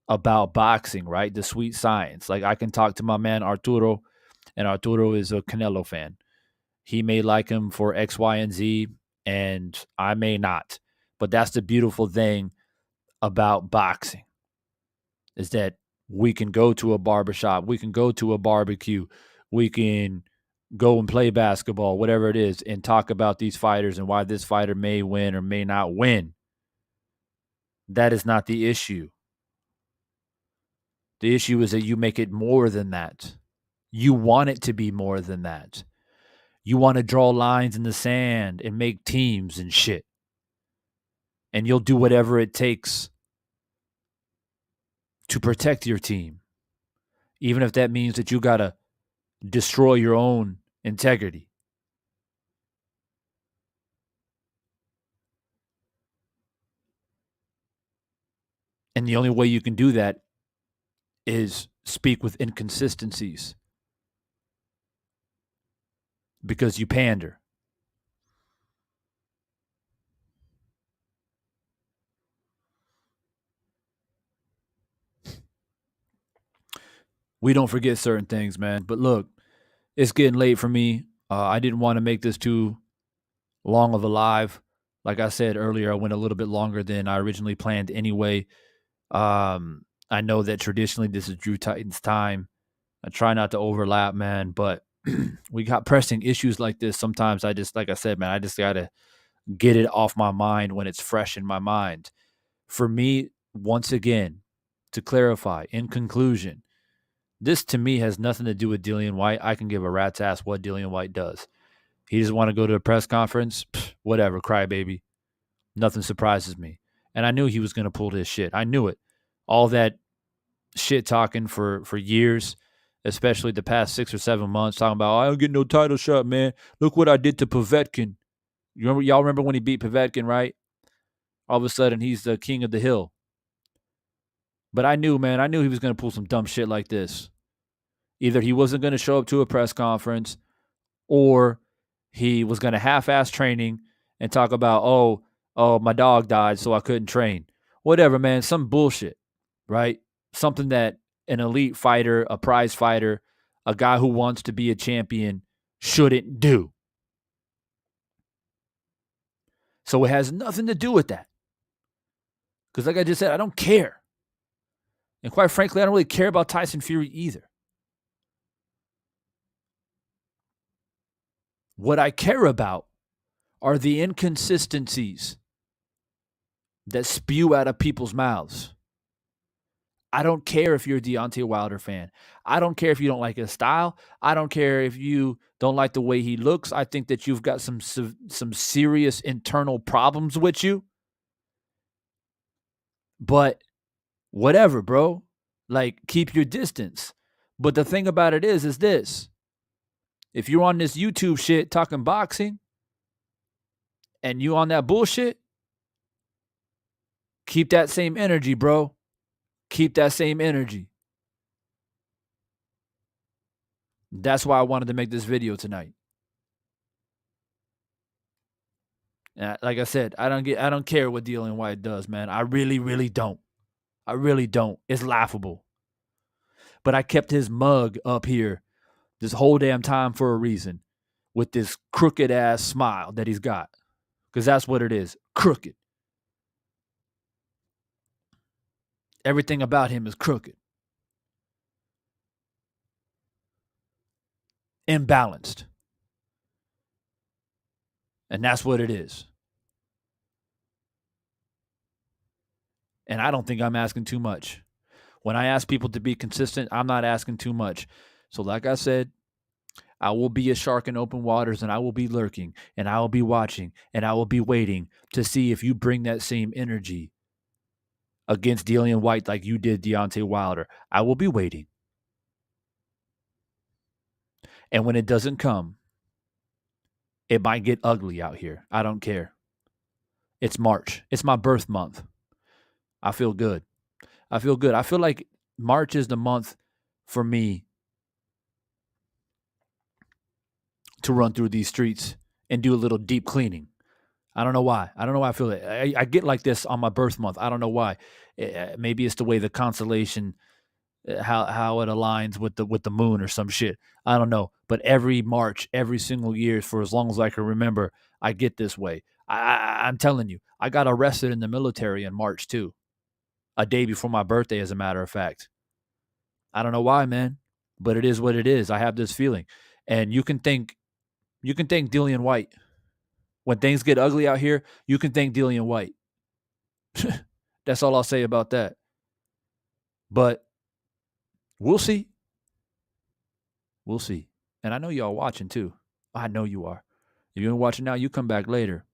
about boxing, right? The sweet science. Like I can talk to my man Arturo, and Arturo is a Canelo fan. He may like him for X, Y, and Z, and I may not. But that's the beautiful thing about boxing is that we can go to a barbershop, we can go to a barbecue, we can go and play basketball, whatever it is, and talk about these fighters and why this fighter may win or may not win. That is not the issue. The issue is that you make it more than that. You want it to be more than that. You want to draw lines in the sand and make teams and shit. And you'll do whatever it takes to protect your team. Even if that means that you got to destroy your own integrity. And the only way you can do that is speak with inconsistencies because you pander. We don't forget certain things, man. But look, it's getting late for me. I didn't want to make this too long of a live. Like I said earlier, I went a little bit longer than I originally planned anyway. I know that traditionally this is Drew Titan's time. I try not to overlap, man, but we got pressing issues like this. Sometimes I just, like I said, man, I just got to get it off my mind when it's fresh in my mind. For me, once again, to clarify, in conclusion, this to me has nothing to do with Dillian Whyte. I can give a rat's ass what Dillian Whyte does. He just want to go to a press conference, whatever, crybaby. Nothing surprises me. And I knew he was going to pull this shit. I knew it. All that shit talking for years, especially the past 6 or 7 months, talking about, I don't get no title shot, man. Look what I did to Povetkin. Y'all remember when he beat Povetkin, right? All of a sudden, he's the king of the hill. But I knew, man, he was going to pull some dumb shit like this. Either he wasn't going to show up to a press conference or he was going to half-ass training and talk about, oh, my dog died, so I couldn't train. Whatever, man, some bullshit, right? Something that an elite fighter, a prize fighter, a guy who wants to be a champion shouldn't do. So it has nothing to do with that. Because like I just said, I don't care. And quite frankly, I don't really care about Tyson Fury either. What I care about are the inconsistencies that spew out of people's mouths. I don't care if you're a Deontay Wilder fan. I don't care if you don't like his style. I don't care if you don't like the way he looks. I think that you've got some serious internal problems with you. But whatever, bro. Like, keep your distance. But the thing about it is this. If you're on this YouTube shit talking boxing and you on that bullshit, keep that same energy, bro. Keep that same energy. That's why I wanted to make this video tonight. Like I said, I don't care what Dillian Whyte does, man. I really, really don't. I really don't. It's laughable. But I kept his mug up here this whole damn time for a reason, with this crooked ass smile that he's got. Because that's what it is. Crooked. Everything about him is crooked. Imbalanced. And that's what it is. And I don't think I'm asking too much. When I ask people to be consistent, I'm not asking too much. So, like I said, I will be a shark in open waters, and I will be lurking, and I will be watching, and I will be waiting to see if you bring that same energy against Dillian Whyte like you did Deontay Wilder. I will be waiting. And when it doesn't come, it might get ugly out here. I don't care. It's March. It's my birth month. I feel good. I feel good. I feel like March is the month for me to run through these streets and do a little deep cleaning. I don't know why. I don't know why I feel it. I get like this on my birth month. I don't know why. Maybe it's the way the constellation, how it aligns with the moon or some shit. I don't know. But every March, every single year, for as long as I can remember, I get this way. I'm telling you, I got arrested in the military in March too, a day before my birthday, as a matter of fact. I don't know why, man, but it is what it is. I have this feeling, and you can thank Dillian Whyte. When things get ugly out here, you can thank Dillian Whyte. That's all I'll say about that. But we'll see. We'll see. And I know y'all watching too. I know you are. If you're watching now, you come back later.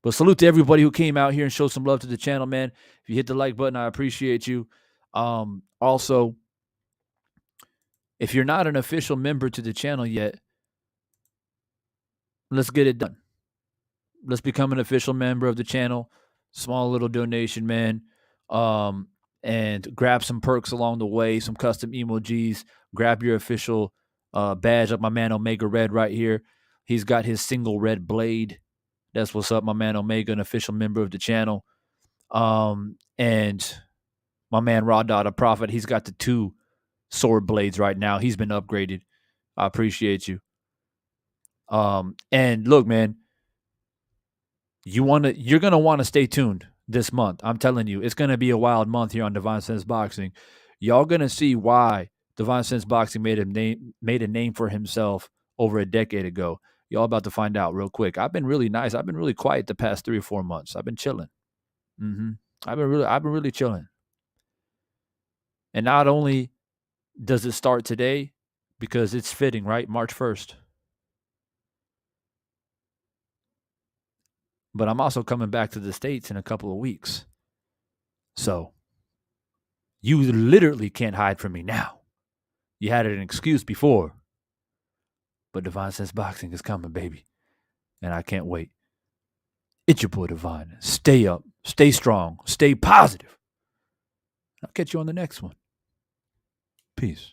But salute to everybody who came out here and showed some love to the channel, man. If you hit the like button, I appreciate you. Also, if you're not an official member to the channel yet, let's get it done. Let's become an official member of the channel. Small little donation, man. And grab some perks along the way, some custom emojis. Grab your official badge like my man Omega Red right here. He's got his single red blade. That's what's up, my man Omega, an official member of the channel. And my man Raw Dot Prophet, he's got the 2 sword blades right now. He's been upgraded. I appreciate you. And look, man, you're gonna want to stay tuned this month. I'm telling you, it's gonna be a wild month here on Divine Sense Boxing. Y'all gonna see why Divine Sense Boxing made a name for himself over a decade ago. Y'all about to find out real quick. I've been really nice. I've been really quiet the past 3 or 4 months. I've been chilling. I've been really chilling. And not only does it start today, because it's fitting, right? March 1st. But I'm also coming back to the States in a couple of weeks. So you literally can't hide from me now. You had an excuse before. But Divine Sense Boxing is coming, baby. And I can't wait. It's your boy Divine. Stay up, stay strong, stay positive. I'll catch you on the next one. Peace.